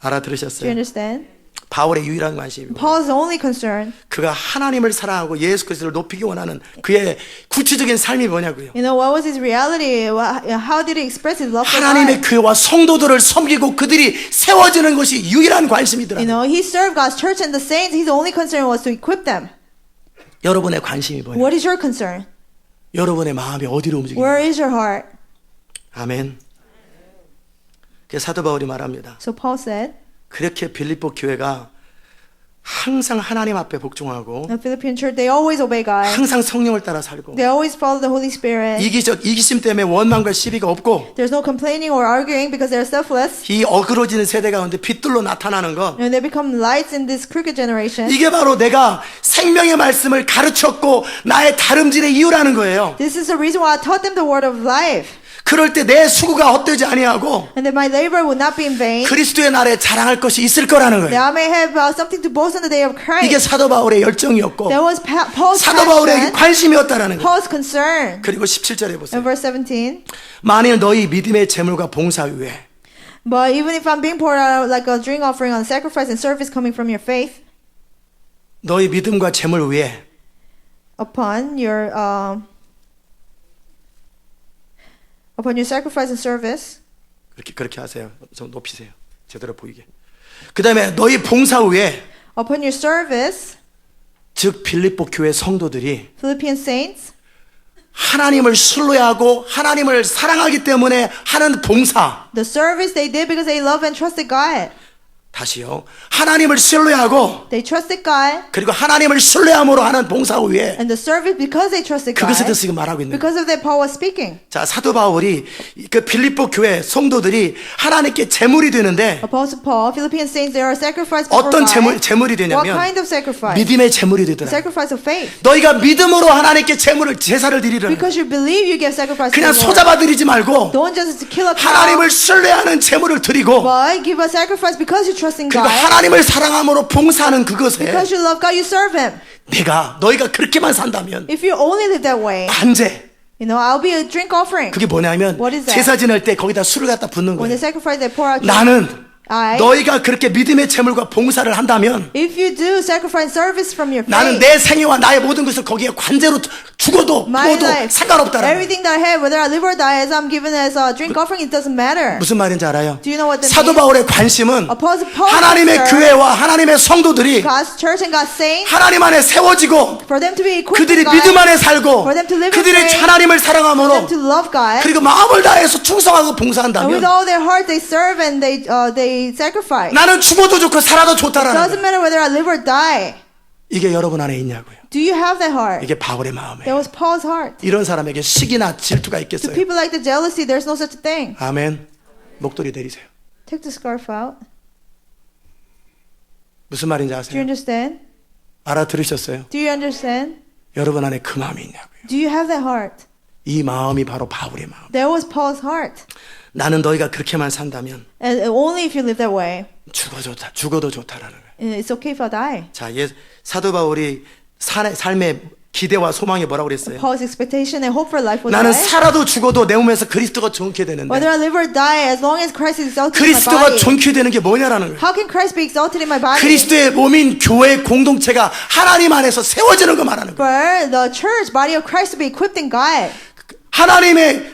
알아들으셨어요? understand? 바울의 유일한 관심입니다. Paul's only concern. 그가 하나님을 사랑하고 예수 그리스도를 높이기 원하는 그의 구체적인 삶이 뭐냐고요. You know, what was his reality? How did he express his love for 하나님의 God? 교회와 성도들을 섬기고 그들이 세워지는 것이 유일한 관심이더라. You know, he served God's church and the saints. His only concern was to equip them. 여러분의 관심이 뭐냐? What is your concern? 여러분의 마음이 어디로 움직이냐? Where is your heart? 아멘. 그래서 사도 바울이 말합니다. So Paul said, 그렇게 빌립보 교회가 항상 하나님 앞에 복종하고 the Philippian church, they always obey God. 항상 성령을 따라 살고 They always follow the Holy Spirit. 이기심 때문에 원망과 시비가 없고 There's no complaining or arguing because they're selfless. 이 어그러지는 세대 가운데 빛들로 나타나는 것 And they become lights in this crooked generation. 이게 바로 내가 생명의 말씀을 가르쳤고 나의 다름질의 이유라는 거예요. This is the reason why I taught them the word of life. 그럴 때 내 수고가 헛되지 아니하고 And that my labor would not be in vain. 그리스도의 날에 자랑할 것이 있을 거라는 That 거예요. I may have something to boast on the day of 이게 Christ. 사도 바울의 열정이었고 That was Paul's 사도 바울의 passion, 관심이었다라는 거예요. Paul's concern. 그리고 17절에 보세요. In verse 17. 만일 너희 믿음의 재물과 봉사 위에 But even if I'm being poured out like a drink offering on sacrifice and service coming from your faith, 너희 믿음과 재물 위에 upon your Upon your sacrifice and service, 그렇게 하세요. 좀 높이세요. 제대로 보이게. 그 다음에 너희 봉사 후에 upon your service, 즉 빌립보 교회 성도들이 Philippian saints, 하나님을 신뢰하고 하나님을 사랑하기 때문에 하는 봉사. the service they did because they love and trusted God. 다시요. 하나님을 신뢰하고 They trusted God, 그리고 하나님을 신뢰함으로 하는 봉사 후에 and the service because they trusted God. 그것에 대해서 지금 말하고 있는 거예요. Because of that, Paul was speaking. 자, 사도 바울이 그 빌립보 교회 성도들이 하나님께 제물이 되는데 Apostle Paul, Philippian saints, they are sacrificed before 어떤 God. 제물이 What 되냐면 kind of sacrifice? 믿음의 제물이 되더라. Sacrifice of faith. 너희가 믿음으로 하나님께 제사를 드리라. Because you believe you give sacrifice to 그냥 the Lord. 소잡아 드리지 말고 Don't just kill a cow, 하나님을 신뢰하는 제물을 드리고 but give a sacrifice because you trust in 그리고 God. 하나님을 사랑함으로 봉사하는 그것에 Because you love God, you serve Him. 너희가 그렇게만 산다면 If you only live that way, 반제. I'll be a drink offering. 그게 뭐냐면 What is that? 제사 지낼 때 거기다 술을 갖다 붓는 When they 거예요. sacrifice, they pour out. 나는 I. 너희가 그렇게 믿음의 제물과 봉사를 한다면 If you do sacrifice service from your 나는 faith, 내 생애와 나의 모든 것을 거기에 관제로 죽어도 my 부어도 life, 상관없다라는 거예요. everything that I have, whether I live or die, as I'm given as a drink offering, it doesn't matter. 무슨 말인지 알아요? Do you know what that 사도 means? 바울의 관심은 Apostle Paul 하나님의 served 교회와 하나님의 성도들이 God's church and God's saints, 하나님 안에 세워지고 for them to be equipped 그들이 in God, 믿음 안에 살고 for them to live in 그들이 faith, 하나님을 for 사랑함으로 them to love God, 그리고 마음을 다해서 충성하고 and with 봉사한다면 all their heart they serve and they sacrifice. 나는 죽어도 좋고 살아도 좋다라는 Doesn't 거예요. matter whether I live or die. 이게 여러분 안에 있냐고요. Do you have that heart? 이게 바울의 That 마음이에요. was Paul's heart. 이런 사람에게 시기나 질투가 To 있겠어요. people like the jealousy, there's no such thing. 아멘. 목도리 내리세요. Take the scarf out. 무슨 말인지 Do you 아세요? understand? 알아들으셨어요? Do you understand? 여러분 안에 그 마음이 있냐고요. Do you have that heart? 이 마음이 바로 바울의 마음. That was Paul's heart. 나는 너희가 그렇게만 산다면 And only if you live that way, 죽어도 좋다라는 거예요. it's okay if I die. 자, 사도 바울이 삶의 기대와 소망이 뭐라고 그랬어요? Paul's expectation and hope for life was 나는 that 살아도 죽어도 내 몸에서 그리스도가 존귀 되는데 whether I live or die, as long as Christ is exalted in my 그리스도가 body. 존귀 되는 게 뭐냐라는 거예요. How can Christ be exalted in my body? 그리스도의 몸인 교회 공동체가 하나님 안에서 세워지는 거 말하는 거예요. For the church, body of Christ to be equipped in God. 하나님의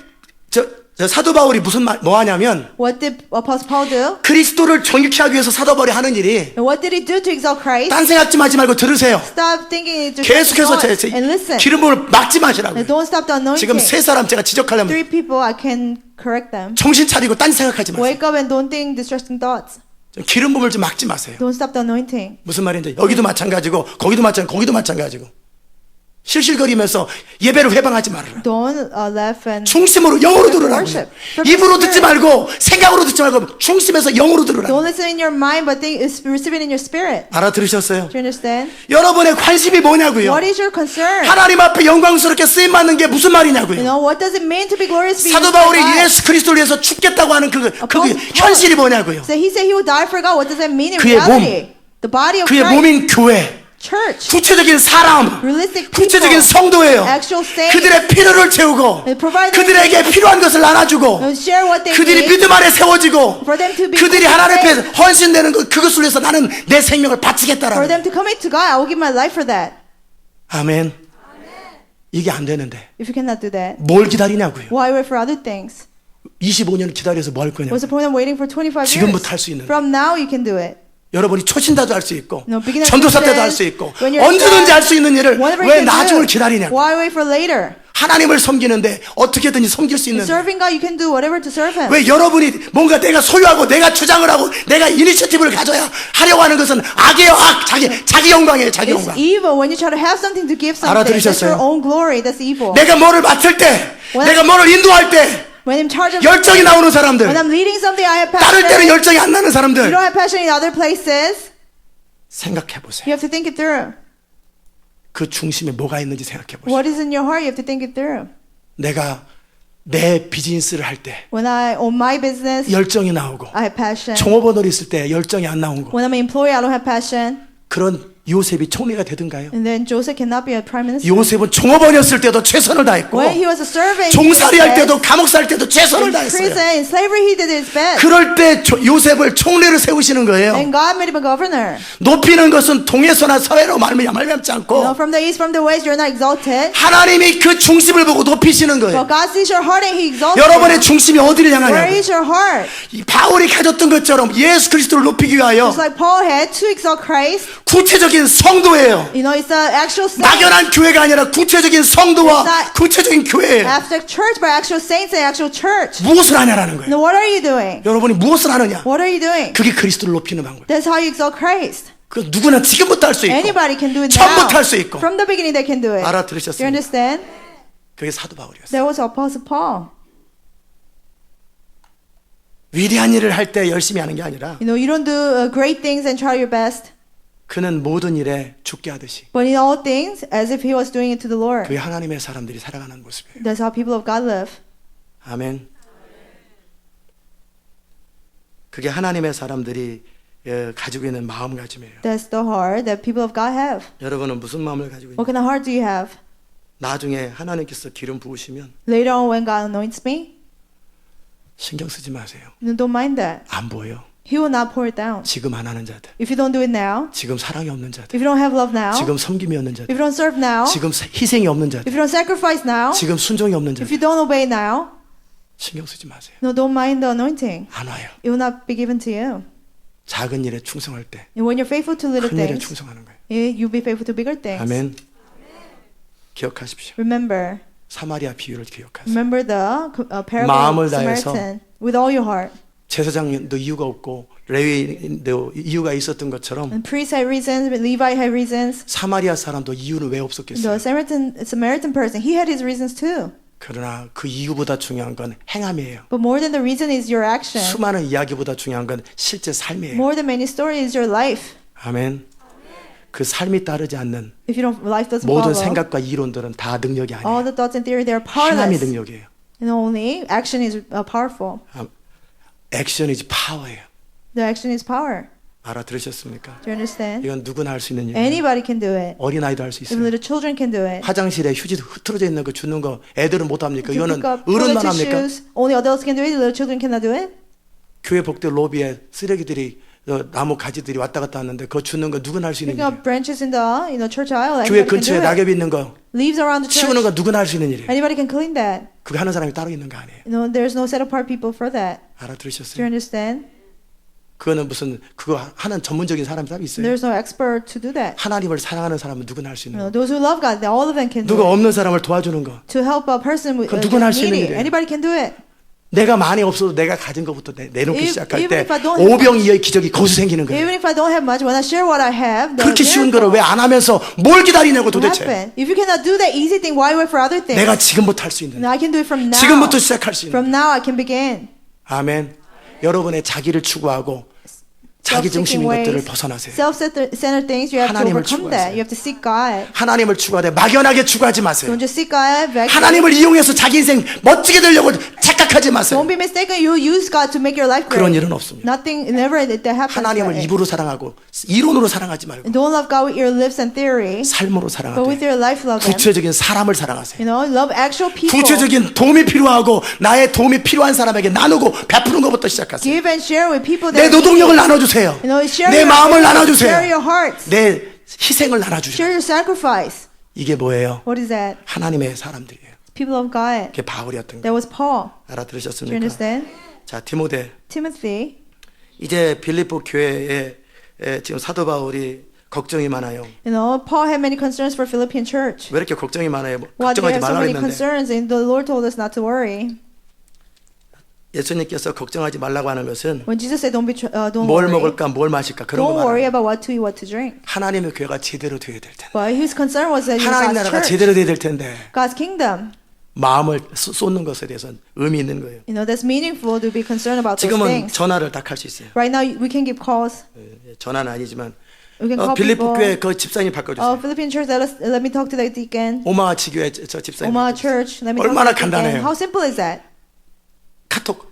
저 사도 바울이 뭐 하냐면 What did Apostle Paul do? 그리스도를 정직히 하기 위해서 사도 바울이 하는 일이 And what did he do to exalt Christ? 딴 생각지 마지 말고 들으세요. Stop thinking to 계속해서 and listen. 기름 부음을 막지 마시라고요. And don't stop the 지금 anointing. 세 사람 제가 지적하려면 Three people, I can correct them. 정신 차리고 딴 생각하지 마세요. Wake up and don't think distressing thoughts. 좀 기름 부음을 좀 막지 마세요. Don't stop the anointing. 무슨 말인지 여기도 마찬가지고 거기도 마찬가지고 실실거리면서 예배를 회방하지 말아라. Don't laugh and 중심으로 영으로 들으라고. worship. 입으로 듣지 말고 생각으로 듣지 말고 중심에서 영으로 don't 들으라고. listen in your mind, but receive it in your spirit. 알아들으셨어요? Do you understand? 여러분의 관심이 뭐냐고요? What is your concern? 하나님 앞에 영광스럽게 쓰임 받는 게 무슨 말이냐고요? You know, what does it mean to be glorious? To be 사도 used by 바울이 God? 예수 그리스도를 위해서 죽겠다고 하는 그 Paul- 현실이 뭐냐고요? So he said he would die for God. What does that mean in 그의 reality? The body of 그의 Christ, 몸인 교회, church, 구체적인 사람, realistic people, 구체적인 성도예요. actual saints, 그들의 필요를 채우고 and provide them 그들에게 필요한 것을 나눠주고 and share what they 그들이 need. 믿음 안에 세워지고 For them to be 그들이 하나님 faith. 앞에 헌신되는 그것을 위해서 나는 내 생명을 For 바치겠다라는 them to commit to God, I will give my life for that. 아멘. 이게 안 되는데 If you cannot do that, 뭘 기다리냐고요? why wait for other things? 25년을 기다려서 뭐 할 거냐? What's the point of waiting for 25 years? 지금부터 할 수 있는. From now you can do it. 여러분이 초신자도 할 수 있고 No, beginner 전도사 때도 Christian, 할 수 있고 when you're 언제든지 young, 할 수 있는 일을 whatever 왜 you can 나중을 do, 기다리냐고. why wait for later? 하나님을 섬기는데 어떻게든지 섬길 수 있는데 Serving God, you can do whatever to serve Him. 왜 여러분이 뭔가 내가 소유하고 내가 주장을 하고 내가 이니셔티브를 가져야 하려고 하는 것은 악이에요. 악. 자기 영광이에요. 자기 It's 영광. evil when you try to have something to give something. That's 알아들으셨어요? your own glory. That's evil. 내가 뭐를 맡을 때 When- 내가 뭐를 인도할 때 When I'm in charge of 열정이 나오는 사람들 when I'm leading something, I have 따를 때는 passion. 열정이 안 나는 You 사람들 don't have passion in other places. 생각해 보세요. You have to think it through. 그 중심에 뭐가 있는지 생각해 보세요. What is in your heart? You have to think it through. 내가 내 비즈니스를 할 때 When I own my business, 열정이 나오고 I have passion. 종업원으로 있을 때 열정이 안 나온 거 When I'm an employee, I don't have passion. 그런 요셉이 총리가 되든가요? And then Joseph cannot be a prime minister. 요셉은 종업원이었을 때도 최선을 다했고 When he was a servant, 종살이 할 he did 때도 his 감옥 살 때도 최선을 best. In 다했어요. prison, in slavery, he did his best. 그럴 때 요셉을 총리로 세우시는 거예요. And God made him a governor. 높이는 것은 동에서나 서해로 말미암지 않고 From the east, from the west, you're not exalted. 하나님이 그 중심을 보고 높이시는 거예요. But God sees your heart and He exalts 여러분의 you. 중심이 어디를 Where 향하냐고. is your heart? 이 바울이 가졌던 것처럼 예수 그리스도를 높이기 위하여 Just like Paul had to exalt Christ. 구체적인 성도예요. You know, it's the actual saints. 막연한 교회가 아니라 구체적인 성도와 구체적인 교회예요. After church, by actual saints and actual church. 무엇을 하냐라는 거예요. Now, what are you doing? 여러분이 무엇을 하느냐? What are you doing? 그게 그리스도를 높이는 방법. That's how you exalt Christ. 그 누구나 지금부터 할 수 있고 Anybody can do it 처음부터 now. 할 수 있고. From the beginning, they can do it. Do you 알아들으셨습니까? understand? 그게 사도 바울이었어요. There was Apostle Paul. 위대한 일을 할 때 열심히 하는 게 아니라 You know, you don't do great things and try your best, 그는 모든 일에 죽게 하듯이 but in all things, as if he was doing it to the Lord. 그게 하나님의 사람들이 살아가는 모습이에요. That's how people of God live. 아멘. 그게 하나님의 사람들이 가지고 있는 마음가짐이에요. That's the heart that people of God have. 여러분은 무슨 마음을 가지고 What 있나요? kind of heart do you have? 나중에 하나님께서 기름 부으시면 Later on, when God anoints me, 신경 쓰지 마세요. don't mind that. 안 보여. He will not pour it down. 지금 안 하는 자들, If you don't do it now, 지금 사랑이 없는 자들, if you don't have love now, 지금 섬김이 없는 자들, if you don't serve now, 지금 희생이 없는 자들, if you don't sacrifice now, 지금 순종이 없는 if 자들 you don't obey now, 신경 쓰지 마세요. don't mind the anointing. 안 와요. It will not be given to you. 작은 일에 충성할 때 큰 And when you're faithful to little 일에 things, 충성하는 거예요. you'll be faithful to bigger things. 아멘. 기억하십시오. Remember, 사마리아 비유를 기억하세요. remember the parable 마음을 of 다해서 Samaritan with all your heart. 제사장도 이유가 없고 레위인도 이유가 있었던 것처럼 And priests had reasons, but Levi had reasons. 사마리아 사람도 이유는 왜 The 없었겠어요? Samaritan person, he had his reasons too. 그러나 그 이유보다 중요한 건 행함이에요. But more than the reason is your action. 수많은 이야기보다 중요한 건 실제 삶이에요. More than many stories is your life. 아멘. 그 삶이 따르지 않는 If you don't, life doesn't 모든 follow. 생각과 이론들은 다 능력이 All 아니에요. the thoughts and theory, they're 행함이 powerless. 능력이에요. And only action is powerful. 액션이지 파워예요. The action is power. 알아들으셨습니까? Do you understand? 이건 누구나 할 수 있는 일이에요. Anybody can do it. 어린아이도 할 수 Even 있어요. little children can do it. 화장실에 휴지 흐트러져 있는 거 주는 거 애들은 못 합니까? To pick 이거는 up 어른만 toilet 합니까? tissues, only adults can do it. Little children cannot do it. 교회 복도 로비에 쓰레기들이 나무 가지들이 왔다 갔다 하는데 그거 주는 거 누구나 할 수 있는 Picking 일이에요. up branches in the church aisle. 교회 Anybody can 근처에 do it. 낙엽이 있는 거 Leaves around the 치우는 거 church. 누구나 할 수 있는 일이에요. Anybody can clean that. 그거 하는 사람이 따로 있는 거 아니에요. There's no set apart people for that. Do you 알아들으셨어요? understand? 그거는 무슨 그거 하는 전문적인 사람이 있어요. There's no expert to do that. 하나님을 사랑하는 사람은 누구나 할 수 있는 거. Those who love God, all of them can do 누가 it. 없는 사람을 도와주는 거. To help a person with 그건 누구나 할 수 있는 needy. 일이에요. Anybody can do it. 내가 많이 없어도 내가 가진 것부터 내놓기 시작할 even 때 if I don't have 오병이어의 기적이 거기서 생기는 거예요. Even if I don't have much, when I share what I have, the 그렇게 쉬운 miracle 거를 왜 안 하면서 뭘 기다리냐고 will 도대체. happen. If you cannot do that easy thing, why wait for other things? 내가 지금부터 할 수 있는. Now I can do it from now. 지금부터 시작할 수 있는. From now I can begin. 아멘. 여러분의 자기를 추구하고 자기 중심인 것들을 벗어나세요. Self-centered things, you have to 하나님을 overcome 추구하세요. that. You have to seek God. 하나님을 추구하되 막연하게 추구하지 마세요. Don't just seek God. 하나님을 이용해서 자기 인생 멋지게 되려고 착각하지 마세요. Don't be mistaken. You use God to make your life 그런 great. 일은 없습니다. Nothing, never that happens. 하나님을 right? 입으로 사랑하고 이론으로 사랑하지 말고 And don't love God with your lips and theory, 삶으로 but with 사랑하되 your life love Him. 구체적인 사람을 사랑하세요. Love actual people. 구체적인 도움이 필요하고 나의 도움이 필요한 사람에게 나누고 베푸는 것부터 시작하세요. Give and share with people 내 that 노동력을 need it. 나눠주세요. Share 내 your 마음을 share 나눠주세요. your hearts. 내 희생을 나눠주세요. Share your sacrifice. 이게 뭐예요? What is that? 하나님의 사람들이에요. People of God. 그게 바울이었던 That 거예요. was Paul. Do you 알아들으셨습니까? understand? 자, 디모데. Timothy. 이제 빌립보 교회에 지금 사도 바울이 걱정이 많아요. Paul had many concerns for Philippian church. 왜 이렇게 걱정이 많아요? Why they 걱정하지 have so 말라 many 그랬는데 concerns, and the Lord told us not to worry. 예수님께서 걱정하지 말라고 하는 것은 When Jesus said, "Don't 뭘 worry," 먹을까, 뭘 마실까 그런 거 don't worry 말아요. about what to eat, what to drink. 하나님의 교회가 제대로 되어야 될 텐데. But his concern was that 하나님 God's 나라가 church, 제대로 되어야 될 텐데 God's kingdom. 마음을 쏟는 것에 대해서는 의미 있는 거예요. That's meaningful to be concerned about those 지금은 things. 전화를 딱 할 수 있어요. Right now, we can give calls. 전화는 아니지만 We can call 빌립보 people. 교회 그 집사님 바꿔주세요. Philippian church, let me talk to the deacon. 오마하 지교회 저 집사님 Omaha 바꿔주세요. church, let me talk to 얼마나 the deacon. 간단해요. How simple is that? 카톡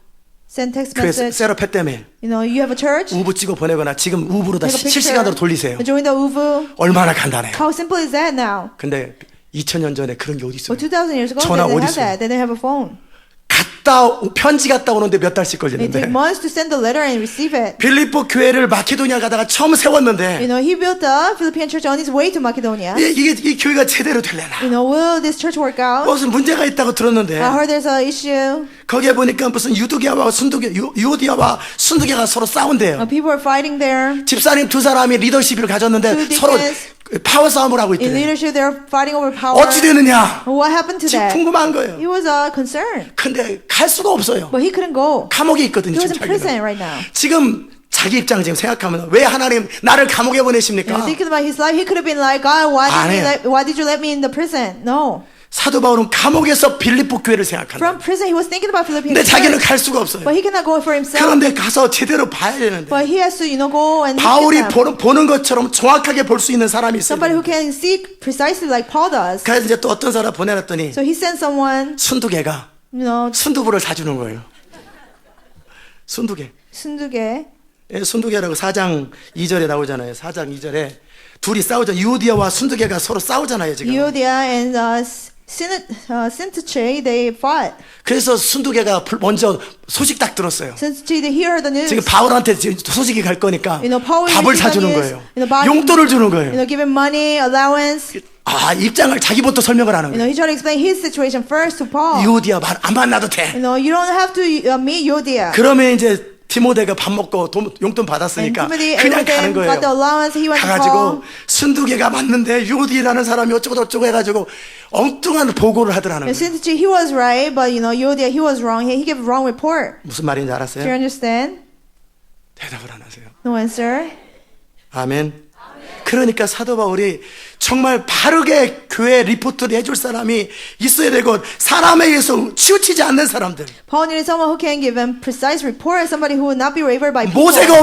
Send text 교회 message. 세러페 때문에 You know, you have a church. 우부 찍어 보내거나 지금 우부로 다 Take a picture. 실시간으로 돌리세요. Join the uvu. 얼마나 간단해요. How simple is that now? 근데 2000년 전에 그런 게 어디 있어요? Well, 2,000 years ago, 전화 they didn't 어디 have that. They didn't have a phone. 편지 갔다 오는데 몇 달씩 They 걸리는데 take months to send the letter and receive it. 빌립보 교회를 마케도니아 가다가 처음 세웠는데 You know, he built a Philippine church on his way to Macedonia. 이 교회가 제대로 될래나? You know, will this church work out? 무슨 문제가 있다고 들었는데 I heard there's an issue. 거기에 보니까 무슨 유도기아와 유오디아와 순두개가 서로 싸운대요. People are fighting there. 집사님 두 사람이 리더십을 가졌는데 Two 서로 deacons. 파워 싸움을 하고 In 있대요. leadership, they're fighting over power. 어찌 되느냐? What happened to 지금 that? 궁금한 거예요. He was concerned, 근데 갈 수가 없어요. but he couldn't go. 감옥에 있거든요. He was 지금 in prison 자기는. right now. 지금 자기 입장 지금 생각하면 왜 하나님 나를 감옥에 보내십니까? And thinking about his life, he could have been like, God, 안 해요. why did you let me in the prison? No. 사도 바울은 감옥에서 빌립보 교회를 생각한다. From prison, he was thinking about Philippines. 근데 자기는 church, 갈 수가 없어요. but he cannot go for himself. 그런데 가서 제대로 봐야 되는데 But he has to, you know, go and look 바울이 at them. 보는 것처럼 정확하게 볼 수 있는 사람이 있어요. Somebody who can see precisely like Paul does. 그래서 이제 또 어떤 사람 보내놨더니 So he sent someone, 순두개가 you know, 순두부를 사주는 거예요. 순두개. 순두개. 예, 순두개라고 4장 2절에 나오잖아요. 4장 2절에 둘이 싸우잖아요. 유오디아와 순두개가 서로 싸우잖아요. 지금. Euodia and Syntyche, they fought. 그래서 순두개가 먼저 소식 딱 들었어요. Syntyche, he heard the news. 지금 바울한테 지금 소식이 갈 거니까 You know, Paul will 밥을 receive 사주는 the 거예요. news. You know, buy- 용돈을 주는 You 거예요. know, give him money, allowance. 아, 입장을 자기부터 설명을 하는 You know, 거예요. he tried to explain his situation first to Paul. 유오디아 안 만나도 돼. You know, you don't have to meet Euodia. 그러면 이제 디모데가 밥 먹고 용돈 And 받았으니까 Timothy 그냥 가는 and got the 거예요. allowance. He went to Paul. 가가지고 순두개가 맞는데 유오디라는 사람이 어쩌고 저쩌고 해가지고 엉뚱한 보고를 하더라는 And 거예요. Syntyche, he was right, but you know, Euodia, he was wrong. He gave wrong report. 무슨 말인지 Do you 알았어요? understand? 대답을 안 하세요. No answer. 아멘. 그러니까 사도 바울이 정말 바르게 교회 리포트를 해줄 사람이 있어야 되고 사람에 의해서 치우치지 않는 사람들. Paul needed someone who can give him precise report, somebody who would not be wavered by people. 모세가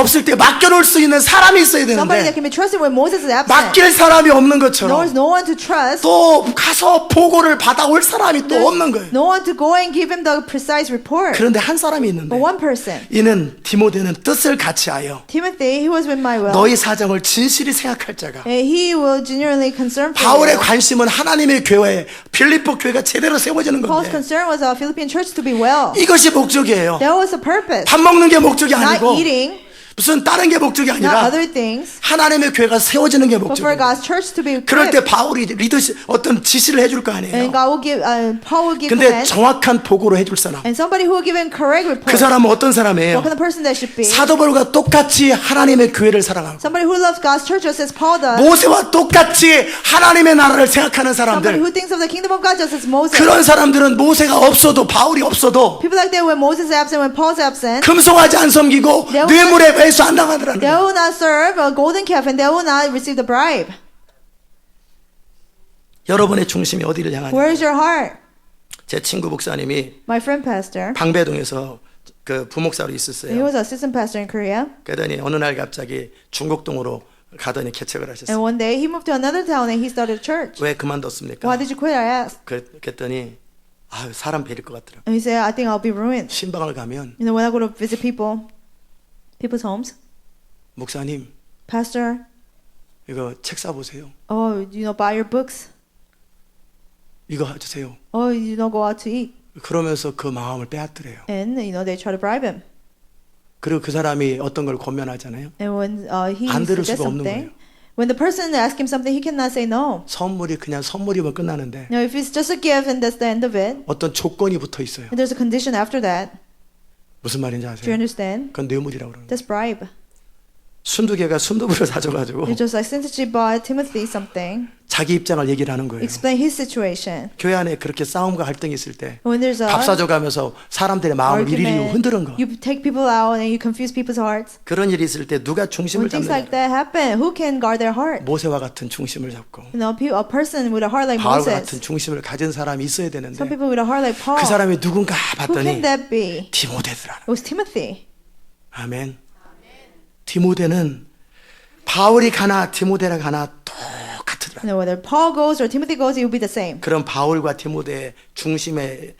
없을 때 맡겨놓을 수 있는 사람이 있어야 Somebody 되는데 that can be trusted when Moses is absent. 맡길 사람이 없는 There 것처럼 was no one to trust. 또 가서 보고를 받아올 사람이 또 없는 거예요. No one to go and give him the precise report. 그런데 한 사람이 있는데 But one person, 이는 디모데는 뜻을 같이하여 Timothy, he was with my will. 너희 사정을 진실히 생각할 자가. And he will genuinely concern for 바울의 you. 관심은 하나님의 교회 빌립보 교회가 제대로 세워지는 Paul's 건데 concern was our Philippine church to be well. 이것이 목적이에요. That was the purpose. 밥 먹는 게 목적이 Not 아니고 eating, 무슨 다른 게 목적이 not 아니라 other things, 하나님의 교회가 세워지는 게 but for 목적이에요. God's church to be 그럴 때 equipped. 바울이 리더십 어떤 지시를 해줄 거 아니에요. And God will give, Paul will give 근데 command. 정확한 보고를 해줄 사람. And somebody who will give him correct report. 그 사람은 어떤 What 사람이에요? kind of person that should be? 사도 바울과 똑같이 하나님의 교회를 사랑하고 Somebody who loves God's church just as Paul does. 모세와 똑같이 하나님의 나라를 생각하는 Somebody 사람들. who thinks of the kingdom of God just as Moses. 그런 사람들은 모세가 없어도 바울이 없어도 People like that when Moses is absent, when Paul's absent, 금송아지 안 섬기고 They will- 뇌물에 매수 안 당하더라는 they 거예요. will not serve a golden calf and they will not receive the bribe. 여러분의 중심이 어디를 향하냐? Where is your heart? 제 친구 목사님이 My friend pastor, 방배동에서 그 부목사로 he 있었어요. was assistant pastor in Korea. 그러더니 어느 날 갑자기 중곡동으로 가더니 개척을 하셨어요. And one day he moved to another town and he started a church. 왜 그만뒀습니까? Why did you quit? I asked. 그랬더니 아, 사람 베릴 것 같더라고. And he said, I think I'll be ruined. 신방을 가면 You know, when I go to visit people's homes, 목사님 pastor, 이거 책 사보세요. oh, you know, buy your books. 이거 주세요. Oh, you know, go out to eat. 그러면서 그 마음을 빼앗더래요. And, you know, they try to bribe him. 그리고 그 사람이 어떤 걸 권면하잖아요. And when he 안 들을 suggests 수가 없는 something, 거예요. when the person asks him something, he cannot say no. 선물이 그냥 선물이면 끝나는데 You know, if it's just a gift and that's the end of it, 어떤 조건이 붙어 있어요. and there's a condition after that, 무슨 말인지 do you 아세요? understand? 그건 뇌물이라고 그러는 거예요. That's bribe. 순두개가 순두부를 사줘가지고 It's just like Syntyche bought Timothy something, 자기 입장을 얘기를 하는 거예요. explain his situation. 교회 안에 그렇게 싸움과 갈등이 있을 때 When there's a 밥 사줘가면서 사람들의 마음을 이리리 흔드는 거. you take people out and you confuse people's hearts. 그런 일이 있을 때 누가 중심을 When things 잡느냐. like that happen, who can guard their heart? 모세와 같은 중심을 잡고 You know, a person with a heart like 바울과 Moses. 같은 중심을 가진 사람이 있어야 되는데 Some people with a heart like Paul. 그 사람이 누군가 Who 봤더니 can that be? 디모데더라는. It was Timothy. 아멘. 디모데는 바울이 가나 디모데가 가나 똑같더라. You know, whether Paul goes or Timothy goes, it will be the same. 그런 바울과 디모데의 중심의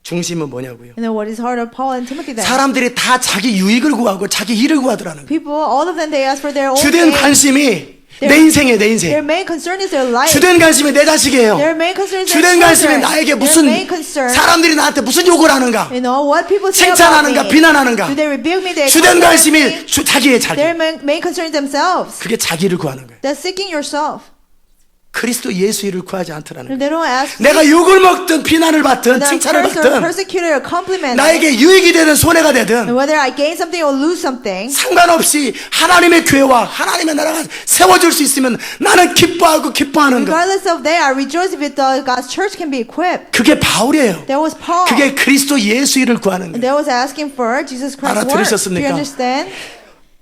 중심은 뭐냐고요? And then what is heart of Paul and Timothy then? 사람들이 다 자기 유익을 구하고 자기 일을 구하더라는 거예요. People, all of them, they ask for their own 주된 gain. 관심이 내 인생이에요, 내 Their 인생. main concern is their life. 주된 관심이 내 자식이에요. Their main concern is their 주된 관심이 children. 나에게 Their 무슨 main concern, 사람들이 나한테 무슨 욕을 하는가, you know, what people say about 칭찬하는가, me. 비난하는가. Do they rebuke me? They 주된 condemn 관심이 me? 자기의 자기. Their main concern is themselves. 그게 자기를 구하는 거예요. They're seeking yourself. 그리스도 예수 일을 구하지 않더라는 거예요. They don't ask 내가 욕을 먹든 비난을 받든 whether I'm 칭찬을 cursed or 받든 persecuted or complimented. 나에게 유익이 되든 손해가 And 되든 whether I gain something or lose something. 상관없이 하나님의 교회와 하나님의 나라가 세워질 수 있으면 나는 기뻐하고 기뻐하는 거. Regardless of that, I rejoice if God's church can be equipped. 그게 바울이에요. There was Paul. 그게 그리스도 예수 일을 구하는 And 거예요. there was asking for Jesus Christ's work. Do 알아들으셨습니까? you understand?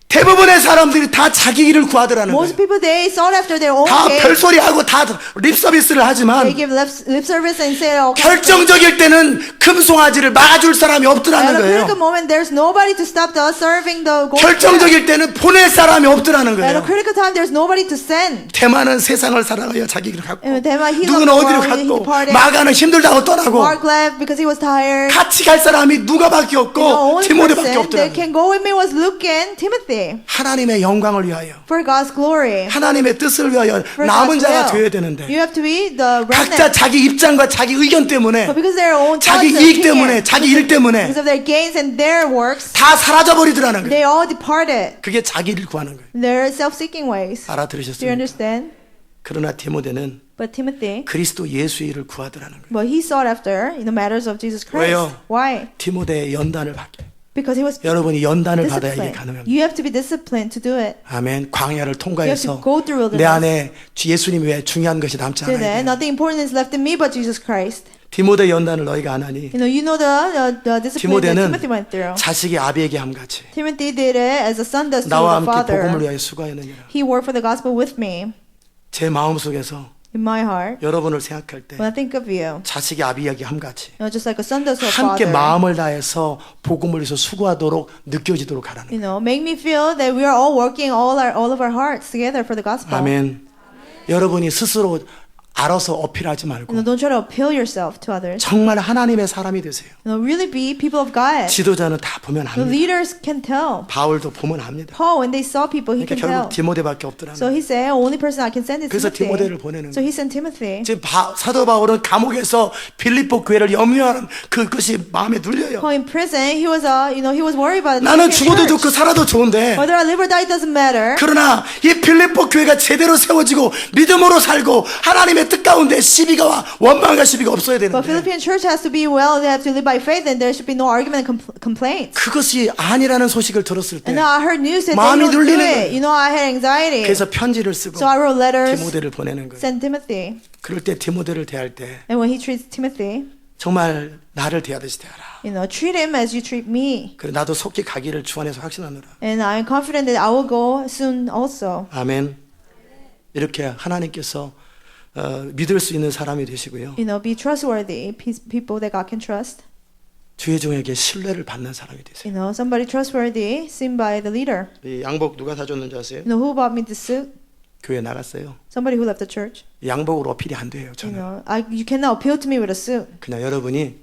대부분의 사람들이 다 자기 일을 구하더라는 Most 거예요. people, they sought after their own 다 gain. 별소리하고 다 립서비스를 They 하지만 give lip service and say, okay. 결정적일 때는 금송아지를 막아줄 사람이 At 없더라는 a critical 거예요. moment, there's nobody to stop the serving the gold. 결정적일 때는 보낼 사람이 없더라는 At a 거예요. critical time, there's nobody to send. 대만은 세상을 살아가요. 자기 일을 갖고. And 대만, he 누구는 loved the 어디로 world, he 갔고 departed. 마가는 힘들다고 떠나고 Mark left because he was tired. 같이 갈 사람이 누가밖에 The 없고 only 디모데밖에 person that 없더라고요. can go with me was Luke and Timothy. 하나님의 영광을 위하여 For God's glory. 하나님의 뜻을 위하여 For 남은 God's 자가 will. 되어야 되는데 You have to be the 각자 remnant. 자기 입장과 자기 의견 때문에 But because their own 자기 thoughts and 이익 때문에 opinions, 자기 일 때문에 because of their gains and their works, 다 사라져 버리더라는 거예요. they all departed 그게 자기를 구하는 거예요. their self-seeking ways. Do you 알아들으셨습니까? understand? 그러나 디모데는 But Timothy, 그리스도 예수의 일을 구하더라는 거예요. but he sought after in the matters of Jesus Christ. 왜요? Why? 디모데의 연단을 받게. Because he was 여러분이 연단을 받아야 이게 disciplined. 가능합니다. You have to be disciplined to do it. 아멘. 광야를 You have 통과해서 to go through 내 wilderness. 안에 예수님 외에 중요한 것이 남지 So that 않아요. nothing important is left in me but Jesus Christ. 디모데 연단을 너희가 안 하니 You know the discipline that 디모데는 Timothy went through. 자식이 아비에게 함같이 Timothy did it as a son does to 나와 the 함께 복음을 father. 위하여 수고하였느니라. He worked for the gospel with me 제 마음속에서 in my heart. 여러분을 생각할 때 When I think of you, 자식이 아비에게 함같이 just like a son does to a 함께 father. 마음을 다해서 복음을 위해서 수고하도록 느껴지도록 하라는 거예요. Make me feel that we are all working all of our hearts together for the gospel. 아멘. 여러분이 스스로 알아서 어필하지 말고 Don't try to appeal yourself to others. 정말 하나님의 사람이 되세요. Really be people of God. 지도자는 다 보면 The 합니다. leaders can tell. 바울도 보면 합니다. Paul, when they saw people, he 그러니까 can 결국 tell. 디모데밖에 없더라는 So 거예요. he said, only person I can send is 그래서 Timothy. 디모데를 보내는 So he sent Timothy. 지금 사도 바울은 감옥에서 빌립보 교회를 염려하는 그것이 마음에 눌려요. Paul in prison, he was worried about the 나는 Philippian 죽어도 church. 좋고 살아도 좋은데 Whether I live or die doesn't matter. 그러나 이 빌립보 교회가 제대로 세워지고 믿음으로 살고 하나님의 뜻 가운데 시비가 원망과 시비가 없어야 But 되는데 Philippian church has to be well. They have to live by faith, and there should be no argument and complaints. 그것이 아니라는 소식을 들었을 때 And now I heard news that they 마음이 don't do 눌리는 it. 거예요. I had anxiety. 그래서 편지를 쓰고 So I wrote letters, 디모데를 보내는 거예요. sent Timothy. 그럴 때 디모데를 대할 때 And when he treats Timothy, 정말 나를 대하듯이 대하라. treat him as you treat me. 그래 나도 속히 가기를 주 안에서 확신하노라. And I'm confident that I will go soon also. 아멘. 이렇게 하나님께서 믿을 수 있는 사람이 되시고요. Be trustworthy, people that God can trust. 주의 종에게 신뢰를 받는 사람이 되세요. Somebody trustworthy, seen by the leader. 이 양복 누가 사줬는지 아세요? Who bought me this suit? 교회 나갔어요. Somebody who left the church. 양복으로 어필이 안 돼요. 저는 You cannot appeal to me with a suit. 그냥 여러분이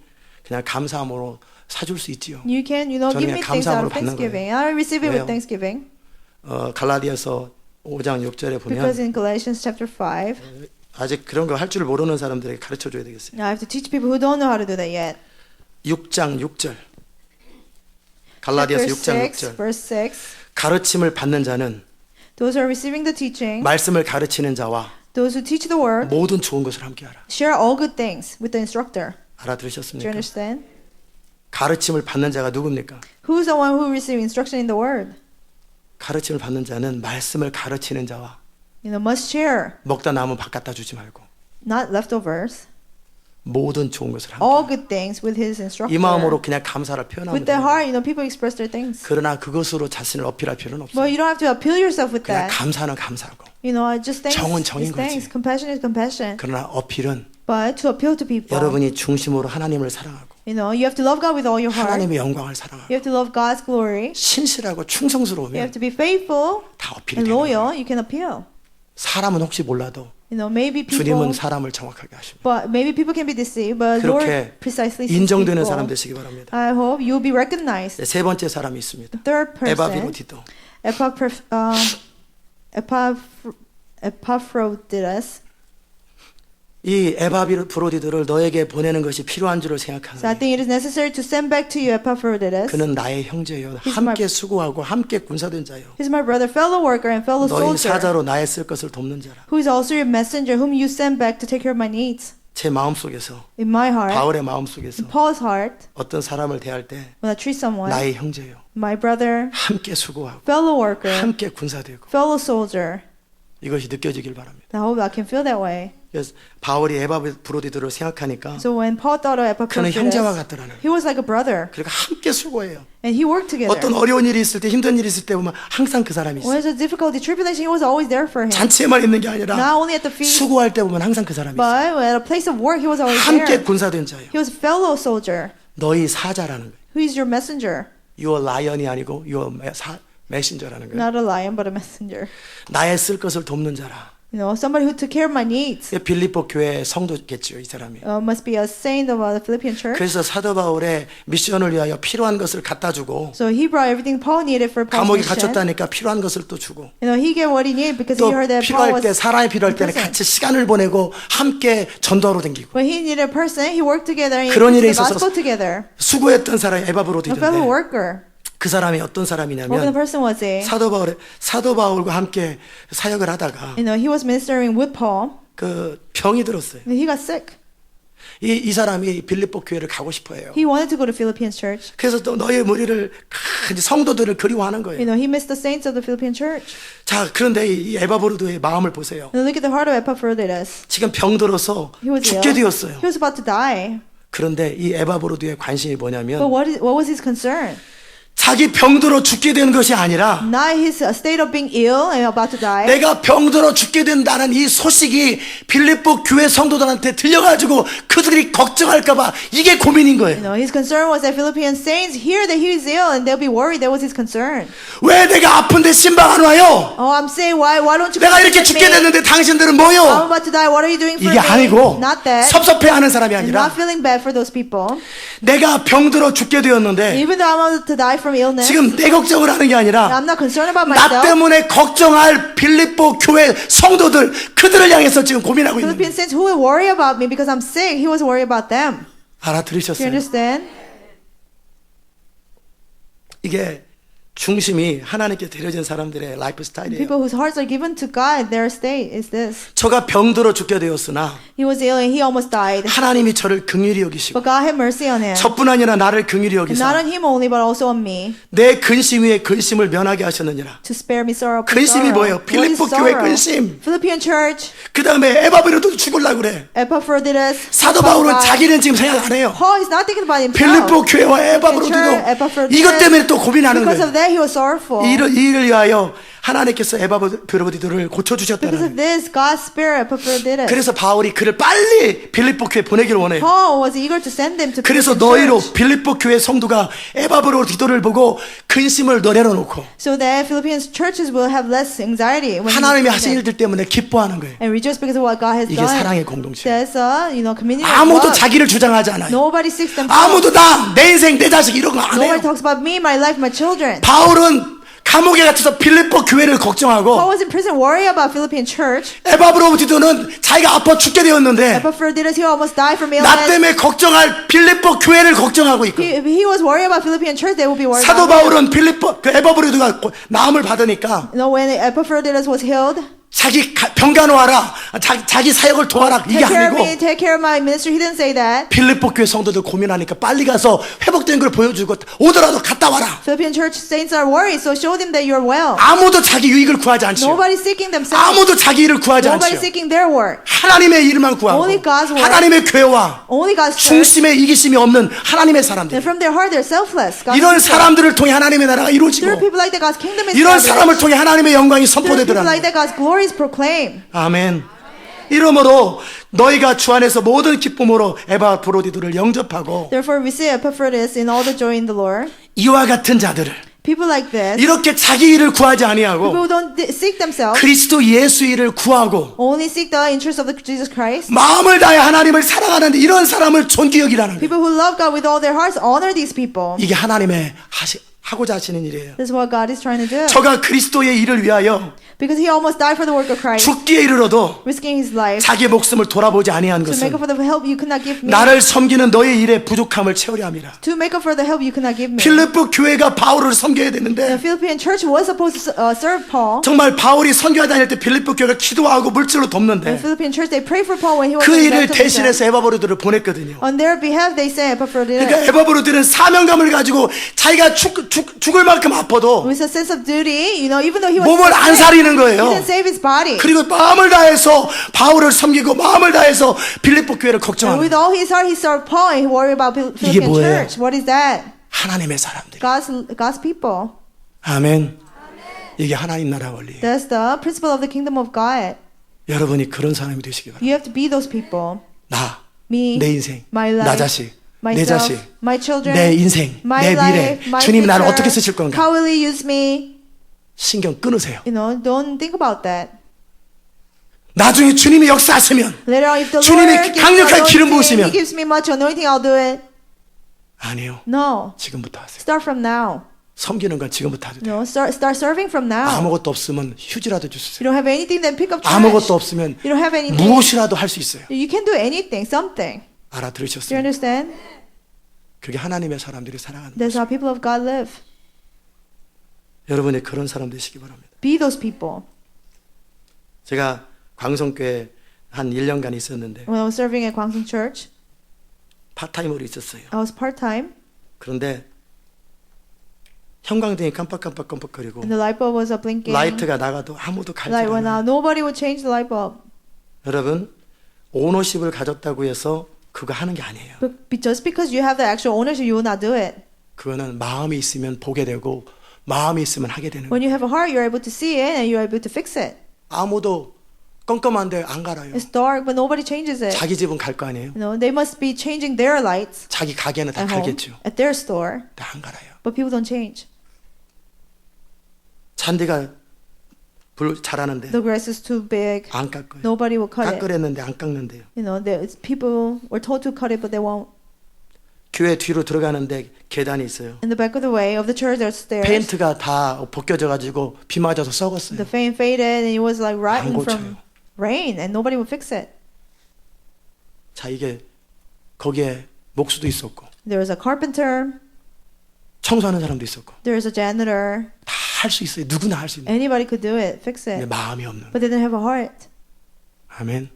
그냥 감사함으로 사줄 수 있지요. You can, give 저는 me 그냥 things out 감사함으로 of 받는 Thanksgiving. I receive it 왜요? with Thanksgiving. 갈라디아서 5장 6절에 Because 보면 in Galatians chapter 5, 아직 그런 거 할 줄 모르는 사람들에게 가르쳐 줘야 되겠어요. I have to teach people who don't know how to do that yet. 6장 6절. 갈라디아서 Chapter 6장 6, 6절. verse 6. 가르침을 받는 자는 Those who are receiving the teaching, 말씀을 가르치는 자와 those who teach the word, 모든 좋은 것을 함께 하라. share all good things with the instructor. Do you 알아들으셨습니까? understand? 가르침을 받는 자가 누굽니까? Who's the one who receives instruction in the word? 가르침을 받는 자는 말씀을 가르치는 자와 Must share, 먹다 남은 밥 갖다 주지 말고 not leftovers. 모든 좋은 것을 함께 All 하라. good things with his instructor. 이 마음으로 그냥 감사를 표현하면 With their 돼요. heart, people express their things. 그러나 그것으로 자신을 어필할 필요는 없어요. But you don't have to appeal yourself with 그냥 that. 감사는 감사하고 Just thanks 정은 is 정인 thanks. 거지. Compassion is compassion. 그러나 어필은 But to appeal to people, 여러분이 중심으로 하나님을 사랑하고 you have to love God with all your heart. 하나님의 영광을 사랑하고 You have to love God's glory. 신실하고 You 충성스러우면 have to be faithful 다 어필이 and 되는 거예요. loyal. You can appeal. 사람은 혹시 몰라도 maybe people, 주님은 사람을 정확하게 하십니다. but maybe people can be deceived, but Lord 그렇게 precisely sees 인정되는 people. 사람 되시기 바랍니다. I hope you'll be recognized. 세 번째 사람이 있습니다. Third person, 에바브로디도. Epaphroditus. 이 에바브로디도를 너에게 보내는 것이 필요한 줄을 So I 생각하는 think it is necessary to send back to you Epaphroditus. 그는 나의 형제요. He's 함께 수고하고 함께 군사된 자요. He's my brother, fellow worker, and fellow 너희 soldier, 사자로 나의 쓸 것을 돕는 자라. who is also your messenger, whom you send back to take care of my needs. 제 마음속에서 In my heart, 바울의 마음속에서 in Paul's heart, 어떤 사람을 대할 때 when I treat someone, 나의 형제요. my brother, 함께 수고하고 fellow worker, 함께 군사되고 fellow soldier, 이것이 느껴지길 바랍니다. I hope I can feel that way. 그래서 바울이 에바브로디도를 생각하니까 So when Paul thought of 그는 형제와 Epaphroditus, 같더라는 거예요. he was like a brother, 그러니까 함께 수고해요. and he worked together. 어떤 어려운 일이 있을 때 힘든 일이 있을 때 보면 항상 그 사람이 When 있어요. there's a difficulty, tribulation, he was always there for him. 잔치에만 있는 게 아니라 Not only at the feast, 수고할 때 보면 항상 그 사람이 있어요. but at a place of work, he was always 함께 there. 군사된 자예요. He was a fellow soldier. 너희 사자라는 거예요. Who is your messenger? Your lion이 아니고 your 메신저라는 거예요. Not a lion, but a messenger. 나의 쓸 것을 돕는 자라. You know, somebody who took care of my needs. 빌립보 교회 성도겠죠, 이 사람이. Must be a saint of the Philippian church. 그래서 사도 바울의 미션을 위하여 필요한 것을 갖다 주고 So he brought everything Paul needed for Paul's 감옥에 mission. 갇혔다니까 필요한 것을 또 주고 You know, he gave what he needed because 또 he heard that Paul 필요할 때 was 사람이 필요할 때는 in prison. 같이 시간을 보내고 함께 전도하러 다니고 When he needed a person, he worked together and he 그런 일에 preached the 있어서 gospel together. 수고했던 사람이 A fellow 에바브로디도인데 worker. 그 사람이 어떤 What kind of 사람이냐면 person was he? 사도 바울과 함께 사역을 하다가 You know, he was ministering with Paul. 그 병이 들었어요. And he got sick. 이 사람이 빌립보 교회를 가고 싶어해요. He wanted to go to Philippians church. 그래서 또 너의 무리를 성도들을 그리워하는 거예요. You know, he missed the saints of the Philippian church. 자, 그런데 이 에바브로도의 마음을 보세요. And look at the heart of Epaphroditus. 지금 병들어서 He was 죽게 ill. 되었어요. He was about to die. 그런데 이 에바브로도의 관심이 뭐냐면 But what was his concern? 자기 병들어 죽게 된 것이 아니라 Not his state of being ill and about to die. 내가 병들어 죽게 된다는 이 소식이 빌립보 교회 성도들한테 들려가지고 그들이 걱정할까봐 이게 고민인 거예요. You know, his concern was that Philippian saints hear that he is ill and they'll be worried. That was his concern. 왜 내가 아픈데 신방 안 와요? Oh, I'm saying, why don't you 내가 이렇게 visit 죽게 me? 됐는데 당신들은 I'm 뭐요? about to die. What are you doing for 이게 me? 아니고 Not that. 섭섭해하는 사람이 I'm 아니라 not feeling bad for those people. 내가 병들어 죽게 되었는데 Even though I'm about to die from illness, 지금 내 걱정을 하는 게 아니라 I'm not concerned about 나 myself. 때문에 걱정할 빌립보 교회 성도들 그들을 향해서 지금 고민하고 있는 Philippian 거예요. saints who will worry about me because I'm sick, he was worried about them. Do you 알아들으셨어요? understand? 이게 중심이 하나님께 데려진 사람들의 라이프 스타일이에요. People whose hearts are given to God, their state is this. 저가 병들어 죽게 되었으나 He was ill and he almost died. 하나님이 저를 긍휼히 여기시고 But God had mercy on him. 저뿐 아니라 나를 긍휼히 And not 여기사 on him only, but also on me. 내 근심 위에 근심을 면하게 하셨느니라. To spare me sorrow. upon 근심이 sorrow. 뭐예요? What is 빌립보 교회 sorrow? 근심. Philippian church, 그 다음에 에바브로도 죽으려고 그래. Epaphroditus. 사도 바울은 자기는 지금 생각 안 해요. Paul is not thinking about himself. 빌립보 교회와 에바브로도 Epaphroditus. 이것 때문에 또 고민하는 Because 거예요. of that, he was sorrowful. 이 일을 위하여 하나님께서 에바브로디도를 고쳐주셨다는 Because 거예요. of this, God spared Epaphroditus. 그래서 바울이 그를 빨리 빌립보 교회 보내기를 원해요. Paul was eager to send them to 그래서 Philippian 너희로 church. 빌립보 교회 성도가 에바브로디도를 보고 근심을 내려놓고 So that Philippian churches will have less anxiety when 하나님이 you 하신 send them. 일들 때문에 기뻐하는 거예요. And rejoice because of what God has 이게 done. 사랑의 공동체. There's a community of 아무도 love. 자기를 주장하지 않아요. Nobody seeks themselves. 아무도 나, 내 인생, 내 자식 이런 거 안 Nobody 해요. talks about me, my life, my children. 바울은 감옥에 갇혀서 빌립보 교회를 Paul 걱정하고 was in prison worrying about Philippian church. 에바브로디도는 자기가 아파 죽게 되었는데 Epaphroditus, he almost died from 나 illness. 때문에 걱정할 빌립보 교회를 걱정하고 있고 He was worried about Philippian church. They would be worried 사도 about 바울은 him. 에바브로디도가 나음을 받으니까 You know, when Epaphroditus was healed, 자기 병간호하라 자기 사역을 도와라 이게 take care of me, 아니고 take care of my ministry. He didn't say that. 빌립보 교회 성도들 고민하니까 빨리 가서 회복된 걸 보여주고 오더라도 갔다 와라. Philippian church saints are worried, so show them that you're well. 아무도 자기 유익을 구하지 않지요. Nobody's seeking themselves. 아무도 자기 일을 구하지 Nobody's 않지요. seeking their work. 하나님의 일만 구하고 Only God's word. 하나님의 교회와 Only God's church. 중심에 이기심이 없는 하나님의 사람들. And from their heart, they're selfless. God's 이런 people. 사람들을 통해 하나님의 나라가 There are 이루어지고 people like that God's kingdom is 이런 established. 사람을 통해 하나님의 영광이 There are people 선포되더라는 like 거예요. that God's glory is proclaimed. 아멘. 이러므로 너희가 주 안에서 모든 기쁨으로 에바브로디도를 영접하고 Therefore, we see Epaphroditus in all the joy in the Lord. 이와 같은 자들을 People like this, 이렇게 자기 일을 구하지 아니하고 people who don't seek themselves, 그리스도 예수 일을 구하고 only seek the interest of Jesus Christ. 마음을 다해 하나님을 사랑하는데 이런 사람을 존귀 여기라는 거예요. People who love God with all their hearts honor these people. 이게 하나님의 하고자 하시는 일이에요. This is what God is trying to do. 저가 그리스도의 일을 위하여 Because he almost died for the work of Christ, 죽기에 이르러도 risking his life 자기 목숨을 돌아보지 아니한 to make 것은 up for the help you could not give me. 나를 섬기는 너의 일의 부족함을 채우려 함이라. To make up for the help you could not give me. 필리포 교회가 바울을 섬겨야 The 되는데 Philippian church was supposed to serve Paul. 정말 바울이 선교하 다닐 때 필리포 교회가 기도하고 물질로 The 돕는데 Philippian church, they prayed for Paul when he was 그 in 일을 baptism. 대신해서 에바브로들을 보냈거든요. On their behalf, they sent Epaphroditus. 그러니까 에바브로들은 사명감을 가지고 자기가 죽을 만큼 아파도 With a sense of duty, you know, even though he was 몸을 안 sick, 사리는 he 거예요. didn't save his body. 그리고 마음을 다해서 바울을 섬기고 마음을 다해서 빌립보 교회를 And 걱정하는 with 거예요. all his heart, he served Paul and he worried about Philippian 뭐예요? church. What is that? 하나님의 사람들. God's people. 아멘. 이게 하나님 나라 원리예요. That's the principle of the kingdom of God. 여러분이 그런 사람이 되시기 바랍니다. You have to be those people. 나, Me, 내 인생, my life, 나 자식, 내 myself, 자식, my children, 내 인생, my 내 미래. life, my 주님이 나를 future. 어떻게 쓰실 건가? How will he use me? 신경 끊으세요. You know, don't think about that. 나중에 주님이 역사하시면 Later on, if the 주님이 Lord gives me 강력한 기름 anointing, 부으시면 he gives me much anointing, I'll do it. 아니요. No. 지금부터 하세요. Start from now. 섬기는 건 지금부터 하도 돼요. No, start serving from now. 아무것도 없으면 휴지라도 You 주세요. don't have anything, then pick up trash. 아무것도 없으면 You don't have anything. 무엇이라도 할 수 있어요. You can do anything, something. Do you 알아들으셨어요? understand? 그게 하나님의 사람들이 살아가는 That's 거죠. how people of God live. 여러분이 그런 사람 되시기 바랍니다. Be those people. 제가 광성교회 한 1년간 있었는데 When I was serving at Kwangsung Church, 파타임으로 있었어요. I was part-time, 그런데 형광등이 깜빡깜빡거리고 and the light bulb was blinking. 라이트가 나가도 아무도 갈지 Light went 않아요. out. Nobody would change the light bulb. 여러분 오너십을 가졌다고 해서 그거 하는 게 아니에요. But just because you have the actual ownership, you will not do it. 그거는 마음이 있으면 보게 되고 마음이 있으면 하게 되는 When 거예요. you have a heart, you're able to see it and you're able to fix it. 아무도 껌껌한데 안 갈아요. It's dark, but nobody changes it. 자기 집은 갈 거 아니에요. You know, they must be changing their lights 자기 가게는 다 at home, 갈겠죠. at their store, 근데 안 갈아요. but people don't change. 잔디가 불 자라는데 The grass is too big. 안 깎아요. Nobody will cut it. 깎으랬는데 안 깎는데요. You know, people were told to cut it, but they won't. 교회 뒤로 들어가는데 계단이 있어요. In the back of the way of the church, there's stairs. 페인트가 다 벗겨져 가지고 비 맞아서 썩었어요. The fan faded and it was like rotten 안 from 고쳐요. rain, and nobody would fix it. 자, 이게 거기에 목수도 있었고 There was a carpenter. 청소하는 사람도 있었고 There was a janitor. 다 할 수 있어요. 누구나 할 수 있는. Anybody could do it, fix 근데 it. 마음이 없는. But they didn't have a heart. 아멘.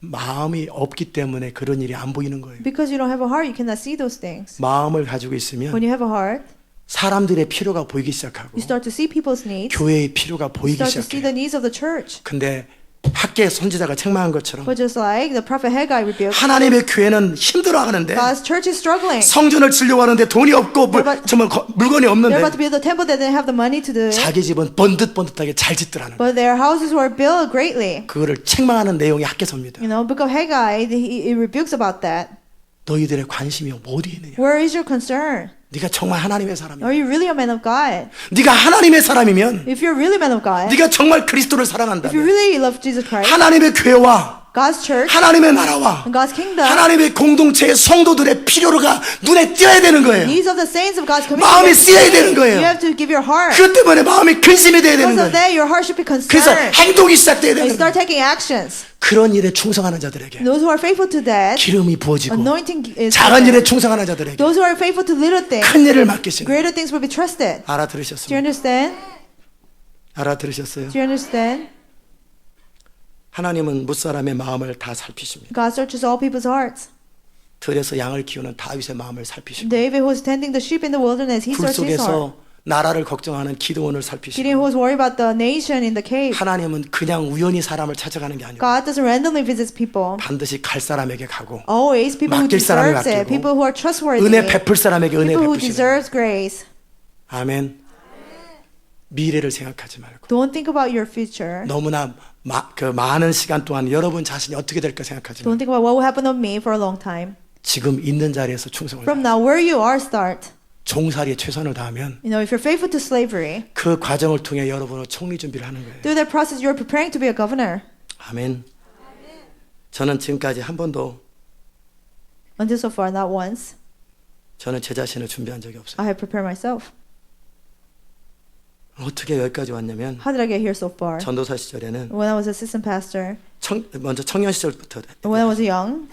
마음이 없기 때문에 그런 일이 안 보이는 거예요. Because you don't have a heart, you cannot see those things. 마음을 가지고 있으면 When you have a heart, 사람들의 필요가 보이기 시작하고 you start to see people's needs. 교회의 필요가 You 보이기 start to see the 시작해요. needs of the church. 근데 학계 선지자가 책망한 것처럼 But just like the prophet Haggai rebuked, 하나님의 교회는 힘들어하는데 God's church is struggling. 성전을 지려고 하는데 돈이 없고 정말 물건이 They're 없는데 about to build a temple that didn't have the money to do it. 자기 집은 번듯번듯하게 잘 짓더라는 거예요. But their houses were built greatly. 그거를 책망하는 내용이 학계서입니다. You know, book of Haggai, it rebukes about that. 너희들의 관심이 어디에 있느냐? Where is your concern? 네가 정말 하나님의 사람이야. Are you really a man of God? 네가 하나님의 사람이면 If you're really a man of God, 네가 정말 그리스도를 if you 사랑한다면 really love Jesus Christ, 하나님의 교회와 God's church, 하나님의 나라와 and God's kingdom, 하나님의 공동체의 성도들의 필요가 눈에 띄어야 되는 거예요. needs of the saints of God's community, 마음이 쓰여야 되는 you 거예요. have to give your heart. 그것 때문에 마음이 근심이 돼야 되는 Because of 거예요. that, your heart should be 그래서 concerned. 행동이 시작돼야 And 되는 start 거예요. taking actions. 그런 일에 충성하는 자들에게 Those who are faithful to that, 기름이 부어지고 anointing is 작은 given. 일에 충성하는 자들에게 Those who are faithful to little things, 큰 일을 맡기시는 greater things will be trusted. Do you 알아들으셨습니까? understand? 알아들으셨어요? Do you understand? 하나님은 무사람의 마음을 다 살피십니다. God searches all people's hearts. 들에서 양을 키우는 다윗의 마음을 살피십니다. David, who was tending the sheep in the wilderness, he 불 searched his heart. 속에서 나라를 걱정하는 기드온을 Gideon, 살피십니다. who was worried about the nation in the cave. 하나님은 그냥 우연히 사람을 찾아가는 게 아니고 God doesn't randomly visit people. 반드시 갈 사람에게 가고 Always people who 맡길 사람이 deserves it, 맡기고 people who are trustworthy, 은혜 베풀 사람에게 은혜 people who 베푸시는 deserves grace. 아멘. 미래를 생각하지 말고 Don't think about your future. 너무나 많은 시간 동안 여러분 자신이 어떻게 될까 생각하지 Don't 말고 think about what will happen to me for a long time. 지금 있는 자리에서 충성을 From 다하세요. now, where you are, start. 종살이에 최선을 다하면 You know, if you're faithful to slavery, 그 과정을 통해 여러분은 총리 준비를 하는 거예요. through that process, you're preparing to be a governor. 아멘. 저는 지금까지 한 번도 Until so far, not once, 저는 제 자신을 준비한 적이 없어요. I have prepared myself. 어떻게 여기까지 왔냐면 How did I get here so far? 전도사 시절에는 When I was assistant pastor, 먼저 청년 시절부터 when I was young,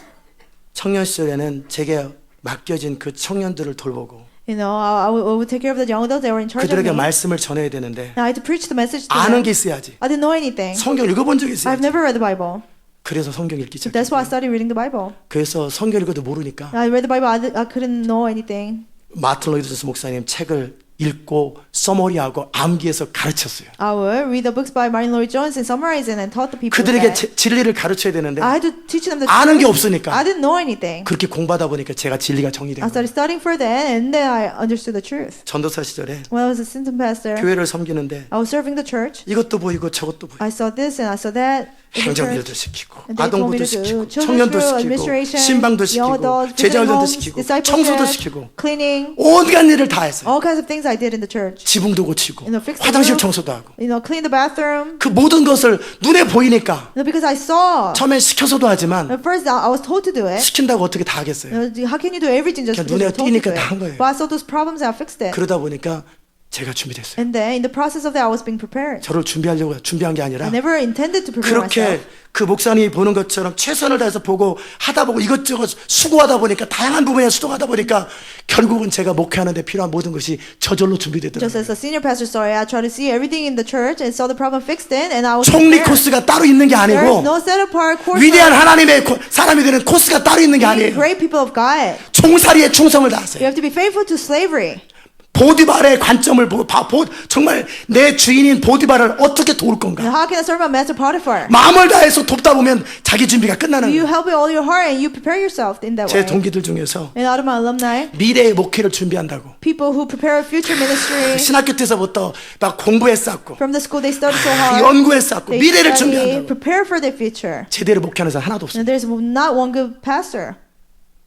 청년 시절에는 제게 맡겨진 그 청년들을 돌보고 you know, I would take care of the young adults that were in charge of 그들에게 me. 말씀을 전해야 되는데 And I had to preach the message to 아는 them. 게 있어야지. I didn't know anything. 성경 읽어본 적이 I've 있어야지. never read the Bible. 그래서 성경 읽기 That's why I 시작했어요. started reading the Bible. 그래서 성경 읽어도 모르니까 I read the Bible, I couldn't know anything. 마틴 로이드 목사님 책을 읽고 서머리하고 암기해서 가르쳤어요. I would read the books by Martin Lloyd-Jones and summarize it and taught the people 그들에게 that. 진리를 가르쳐야 되는데 I had to teach them the 아는 게 truth. 없으니까 I didn't know anything. 그렇게 공부하다 보니까 제가 진리가 정리된 I 거예요. started studying for that and then I understood the truth. 전도사 시절에 When I was assistant pastor, 교회를 섬기는데 I was serving the church. 이것도 보이고 저것도 보이고 I saw this and I saw that in the 행정일도 church. 시키고 And they told me 아동부도 to do 시키고 children's 청년도 group, 시키고 administration, 신방도 young 시키고 adults, visiting 제자훈련도 homes, 시키고 discipleship, 청소도 시키고 cleaning, 온갖 일을 다 했어요. all kinds of things I did in the church. 지붕도 고치고 You know, fix the 화장실 roof. 청소도 하고 You know, clean the bathroom. 그 모든 것을 눈에 보이니까 You know, because I saw. 처음엔 시켜서도 하지만 At first, I was told to do it. 시킨다고 어떻게 다 하겠어요. You know, how can you do everything just 그냥 because 눈에 you're told to 띄니까 do 다 한 it? 거예요. But I saw those problems and I fixed it. 그러다 보니까 제가 준비됐어요. And then in the process of that, I was being prepared. 저를 준비하려고 준비한 게 아니라 I never intended to prepare 그렇게 myself. 그 목사님이 보는 것처럼 최선을 다해서 보고 하다 보고 이것저것 수고하다 보니까 다양한 부분에 수고하다 보니까 결국은 제가 목회하는 데 필요한 모든 것이 저절로 Just 준비되더라고요. as a senior pastor story, I tried to see everything in the church and saw the problem fixed in, and I was 총리 prepared. 코스가 따로 있는 게 There is 아니고 no set apart course 위대한 for 하나님의 사람이 되는 코스가 따로 있는 게 being 아니에요. great people of God. 종살이에 충성을 You 다하세요. have to be faithful to slavery. 보디발의 관점을 보고 정말 내 주인인 보디발을 어떻게 도울 And 건가? how can I serve my master Potiphar? 마음을 다해서 돕다 보면 자기 준비가 끝나는 You 거예요. help with all your heart and you prepare yourself in that 제 way. 동기들 중에서 And out of my alumni, 미래의 목회를 준비한다고 people who prepare future ministry 신학교 때서부터 막 공부했었고 from the school, they study so hard. 연구했었고 They 미래를 study, 준비한다고 prepare for their future. 제대로 목회하는 사람 하나도 없어요. And there's not one good pastor.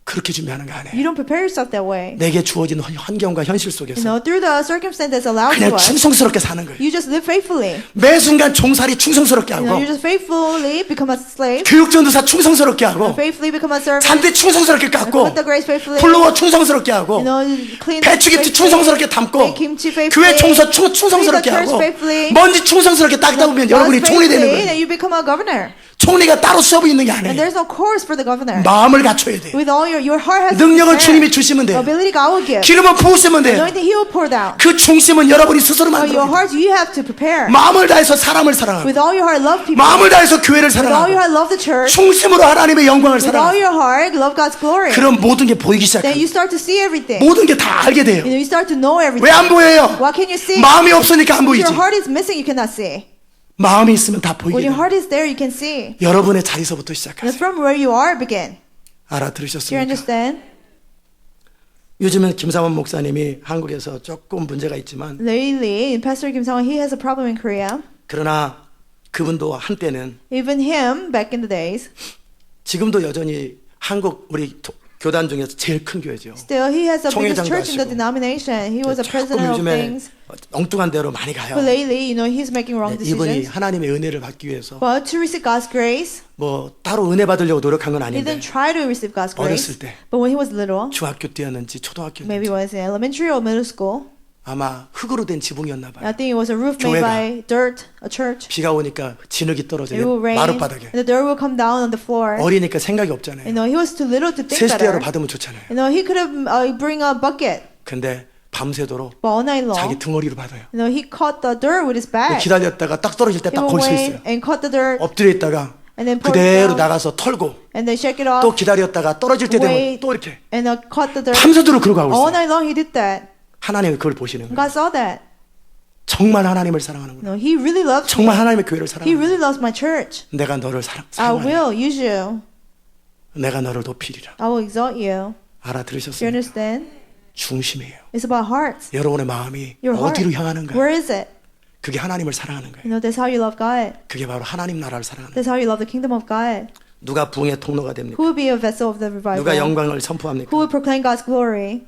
그렇게 준비하는 거 아니에요. You don't prepare yourself that way. 내게 주어진 환경과 현실 You 속에서 know, through the circumstances allowed to 그냥 us, 충성스럽게 사는 거예요. you just live faithfully. 매 순간 종살이 충성스럽게 You know, 하고 you just faithfully become a slave. 교육전도사 충성스럽게 하고 Faithfully become a servant. 잔디 충성스럽게 깎고 Put the grace faithfully. 플로어 충성스럽게 하고 You know, clean the 배추김치 faithfully. 충성스럽게 담고 Make kimchi faithfully. 교회 청소 충성스럽게 Clean the church 하고 faithfully. 먼지 충성스럽게 닦다 보면 여러분이 총리 되는 And 거예요. you become a governor. 총리가 따로 수업이 있는 게 And 아니에요. there's no course for the governor. 마음을 갖춰야 돼요. With all your heart has to be 능력을 prepared. 주님이 주시면 돼요. Ability God will give. 기름은 부으시면 돼요. Anointing He will pour down. 그 중심은 여러분이 스스로 But 만들어야 your 돼요. heart, you have to prepare. 마음을 다해서 사람을 사랑하고 With all your heart, love people. 마음을 다해서 교회를 With all 사랑하고 your heart, love the church. 중심으로 하나님의 영광을 With all 사랑하고 your heart, love God's glory. 그럼 모든 게 보이기 Then 시작해요. you start to see everything. 모든 게 다 알게 돼요. You know, you start to know everything. 왜 안 보여요? What can you see? 마음이 없으니까 안 보이지. Your heart is missing, you cannot see. 마음이 있으면 다 보이게 When your 돼요. heart is there, you can see. 여러분의 자리서부터 And 시작하세요. from where you are, begin. Do you 알아들으셨습니까? understand? 요즘은 김상원 목사님이 한국에서 조금 문제가 있지만 Lately, Pastor Kim Sang, he has a problem in Korea. 그러나 그분도 한때는 Even him, back in the days, 지금도 여전히 한국 우리 교단 중에서 제일 큰 교회죠. still he has the biggest 총회장도 church in the 하시고. denomination. He was a 조금 president of 요즘에 things. 엉뚱한 데로 많이 가요. But lately, you know, he's making wrong 이분이 decisions. 하나님의 은혜를 받기 위해서 But to receive God's grace, 뭐 따로 은혜 받으려고 노력한 건 he 아닌데 didn't try to receive God's grace. 어렸을 때 But when he was little, 중학교 때였는지 초등학교 maybe 때였는지 it was in elementary or middle school, 아마 흙으로 된 지붕이었나 봐요. I think it was a roof made 교회가. by dirt, a church. 비가 오니까 진흙이 It 떨어져요. will rain, 마룻바닥에. and the dirt will come down on the floor. 어리니까 생각이 You 없잖아요. know, he was too little to think 세수대로 better. 받으면 좋잖아요. You know, he could have bring a bucket, 근데 밤새도록 but all night 자기 long, 등허리로 받아요. you know, he caught the dirt with his bag. 기다렸다가 딱 떨어질 때 He 딱 will 걸 수 wait 있어요. and caught the dirt, 엎드려 있다가 and then pour it 그대로 down, 나가서 털고 and then shake it 또 off, 기다렸다가 떨어질 때 되면 wait, 또 이렇게 and caught the dirt. 밤새도록 그러고 하고 All 있어요. night long, he did that. 하나님이 그걸 보시는 거예요. God saw that. 정말 하나님을 사랑하는구나. You know, he really loves me. 정말 하나님의 교회를 He 사랑하는 really loves my church. 내가 너를 I 사랑하는 will use you. 내가 너를 높이리라. I will exalt you. Do you 알아들으셨습니까? understand? 중심이에요. It's about hearts. 여러분의 마음이 Your heart. 어디로 향하는가? Where is it? 그게 하나님을 사랑하는 거예요. You know, that's how you love God. 그게 바로 하나님 나라를 사랑하는 거예요. That's how you love the kingdom of God. 누가 부흥의 통로가 됩니까? Who will be a vessel of the revival? 누가 영광을 Who 선포합니까? will proclaim God's glory?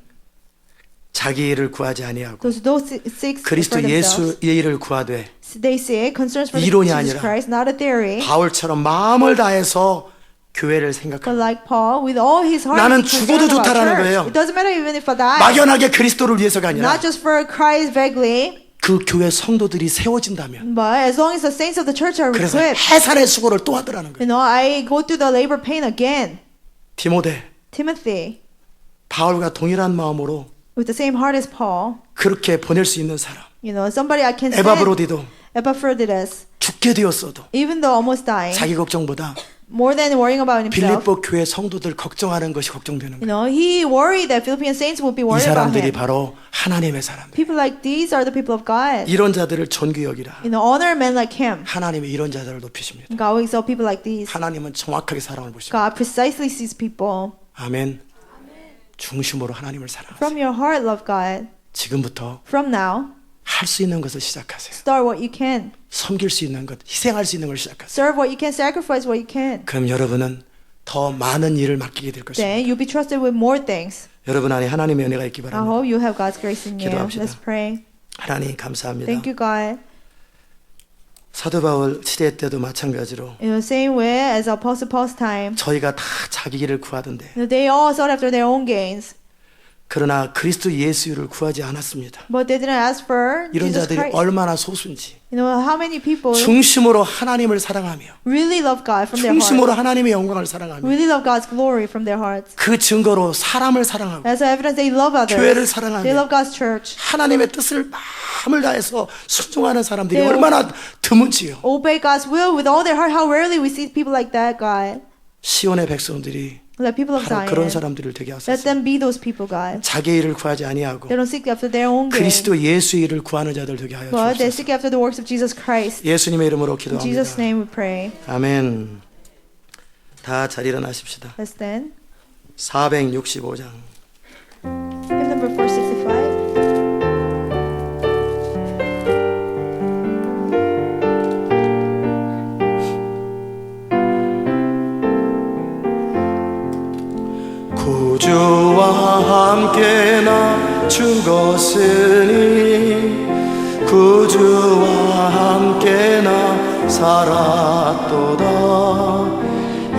자기 일을 구하지 아니하고 Those seek 그리스도 for themselves. 예수의 일을 구하되 They seek concerns for 이론이 Jesus 아니라 Christ, not a theory. 바울처럼 마음을 다해서 교회를 But 생각합니다. like Paul, with all his heart, 나는 he's 죽어도 concerned about 좋다라는 church. 거예요. It doesn't matter even if I die. 막연하게 그리스도를 위해서가 아니라 Not just for Christ vaguely, 그 교회 성도들이 세워진다면 but as long as the saints of the church are 그래서 equipped. 해산의 수고를 또 하더라는 거예요. I go through the labor pain again. 디모데, Timothy, 바울과 동일한 마음으로 with the same heart as Paul, 그렇게 보낼 수 있는 사람. somebody I can send. 에바브로디도 Epaphroditus, 죽게 되었어도 even though almost dying, 자기 걱정보다 more than worrying about himself, 빌립보 교회 성도들 걱정하는 것이 걱정되는 거예요. he worried that Philippian saints would be 이 worried about 사람들이 him. 바로 하나님의 사람들. People like these are the people of God. 이런 자들을 존귀 여기라. Honor men like him. 하나님이 이런 자들을 높이십니다. God will exalt people like these. 하나님은 정확하게 사람을 보십니다. God precisely sees people. 아멘. 중심으로 하나님을 사랑하세요. From your heart, love God. 지금부터 From now, 할 수 있는 것을 시작하세요. start what you can. 섬길 수 있는 것, 희생할 수 있는 걸 시작하세요. Serve what you can, sacrifice what you can. 그럼 여러분은 더 많은 일을 맡기게 될 것입니다. Then you'll be trusted with more things. 여러분 안에 하나님의 은혜가 있기 I 바랍니다. hope you have God's grace in you. 기도합시다. Let's pray. 하나님 감사합니다. Thank you, God. 사도 바울 시대 때도 마찬가지로 In the same way as Apostle Paul's time, 저희가 다 자기 길을 구하던데 they all sought after their own gains, 그러나 그리스도 예수를 구하지 않았습니다. but they didn't ask for 이런 Jesus 자들이 Christ. 얼마나 소수인지 How many people 중심으로 하나님을 사랑하며 really love God from their 중심으로 hearts? 하나님의 영광을 사랑하며 Really love God's glory from their hearts. 그 증거로 사람을 사랑하고 As evidence, they love others. 교회를 They 사랑하며 love God's church. 하나님의 뜻을 마음을 다해서 순종하는 사람들이 네. 얼마나 드문지요. Obey God's will with all their heart. How rarely we see people like that, God. 시온의 백성들이 Let people of 바로 그런 Zion, 사람들을 되게 let 하소서. them be those people, God. 자기 일을 구하지 아니하고 They don't seek after their own gain, 그리스도 예수의 일을 구하는 자들 되게 하여 but they 주옵소서. seek after the works of Jesus Christ. 예수님의 이름으로 In Jesus' 기도합니다. name we pray. 아멘. 다 잘 일어나십시다. Let's stand. 465장. Hymn number 465. 구주와 함께 나 죽었으니 구주와 함께 나 살았도다.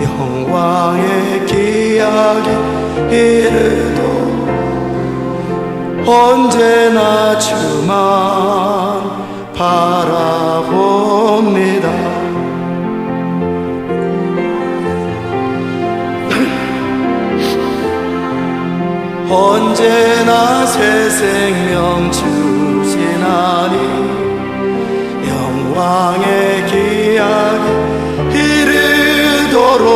영광의 기약이 이르도 언제나 주만 바라봅니다. 언제나 새 생명 주시나니 영광의 기약이 이르도록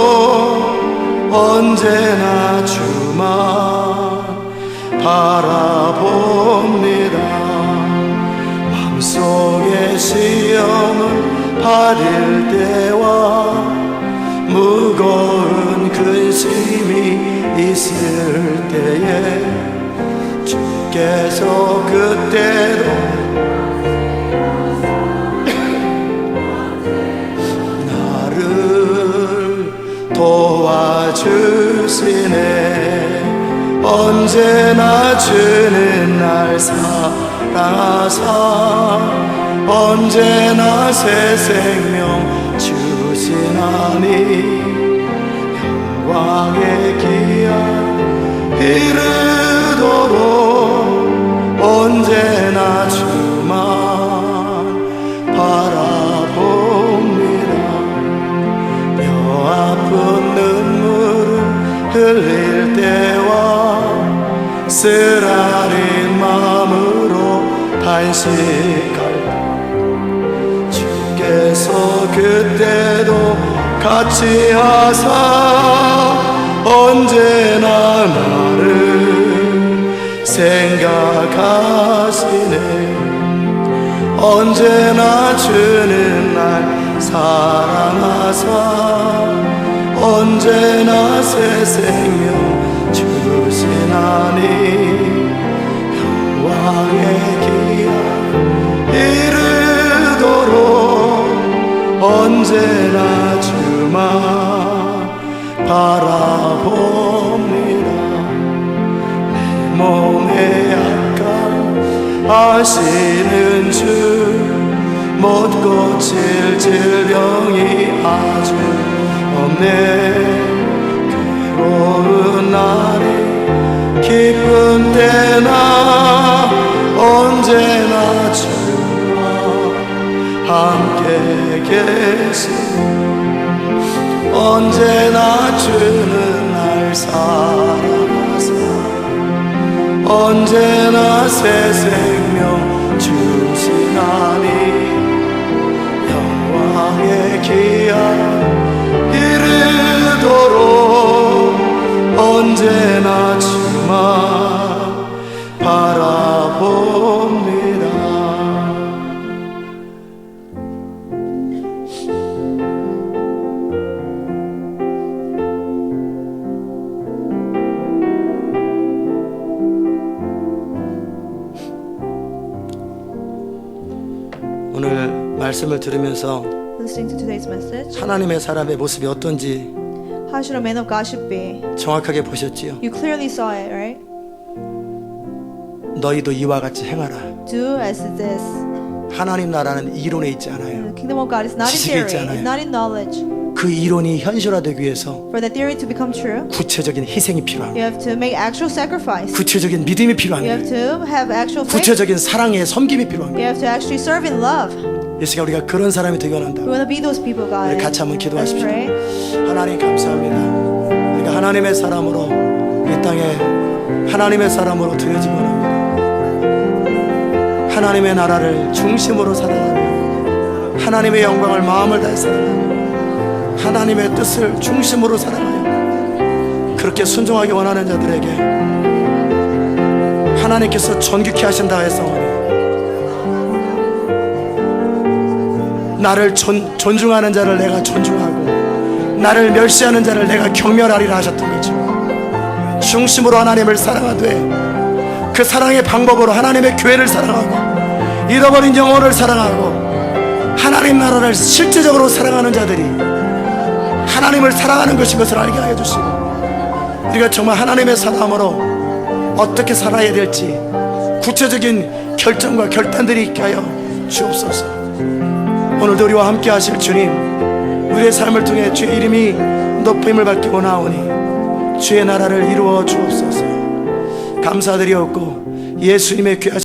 언제나 주만 바라봅니다. 마음속에 시험을 받을 때와 무거운 근심이 있을 때에 주께서 그때도 나를 도와주시네. 언제나 주는 날 사랑하사 언제나 새 생명 주시나니 영광의 기약 이르도록 언제나 주만 바라봅니다. 뼈 아픈 눈물을 흘릴 때와 쓰라린 마음으로 단식할 주께서 그때도 같이 하사 언제나 나를 생각하시네. 언제나 주는 날 사랑하사 언제나 새 생명 주시나니 영광의 기약 이르도록 언제나 주만 바라봅니다. 내 몸에 약한 하시는 주 못 고칠 질병이 아주 없네. 괴로운 날이 기쁜 때나 언제나 주와 함께 계시니 언제나 주는 날 사랑하사 언제나 새 생명 주시나니 영광의 기한 이르도록 언제나 주만 바라봅니다. 오늘 말씀을 들으면서 Listening to today's message, 하나님의 사람의 모습이 어떤지 how should a man of God should be? 정확하게 보셨지요? You clearly saw it, right? 너희도 이와 같이 행하라. Do as this. 하나님 나라는 이론에 있지 않아요. The kingdom of God is not in 지식에 theory, 있지 않아요. it's not in knowledge. 그 이론이 현실화되기 위해서 For the theory to become true, 구체적인 희생이 필요합니다. you have to make actual sacrifice. 구체적인 믿음이 You 필요합니다. have to have actual faith. 구체적인 사랑의 섬김이 필요합니다. You have to actually serve in love. 이 시간 우리가 그런 사람이 되기 원한다. We want to be those people, God. 우리 같이 한번 Let's 기도하십시오. pray. 하나님 감사합니다. 우리가 하나님의 사람으로 이 땅에 하나님의 사람으로 되어지기 원합니다. 하나님의 나라를 중심으로 살아가며 하나님의 영광을 마음을 다해 살아가며 하나님의 뜻을 중심으로 살아가며 그렇게 순종하기 원하는 자들에게 하나님께서 존귀케 하신다 했사오니 나를 존중하는 자를 내가 존중하고 나를 멸시하는 자를 내가 경멸하리라 하셨던 거죠. 중심으로 하나님을 사랑하되 그 사랑의 방법으로 하나님의 교회를 사랑하고 잃어버린 영혼을 사랑하고 하나님 나라를 실제적으로 사랑하는 자들이 하나님을 사랑하는 것인 것을 알게 하여 주시고 우리가 정말 하나님의 사람으로 어떻게 살아야 될지 구체적인 결정과 결단들이 있게 하여 주옵소서. 오늘도 우리와 함께 하실 주님, 우리의 삶을 통해 주의 이름이 높임을 받기 원하오니 주의 나라를 이루어 주옵소서. 감사드리옵고 예수님의 귀하신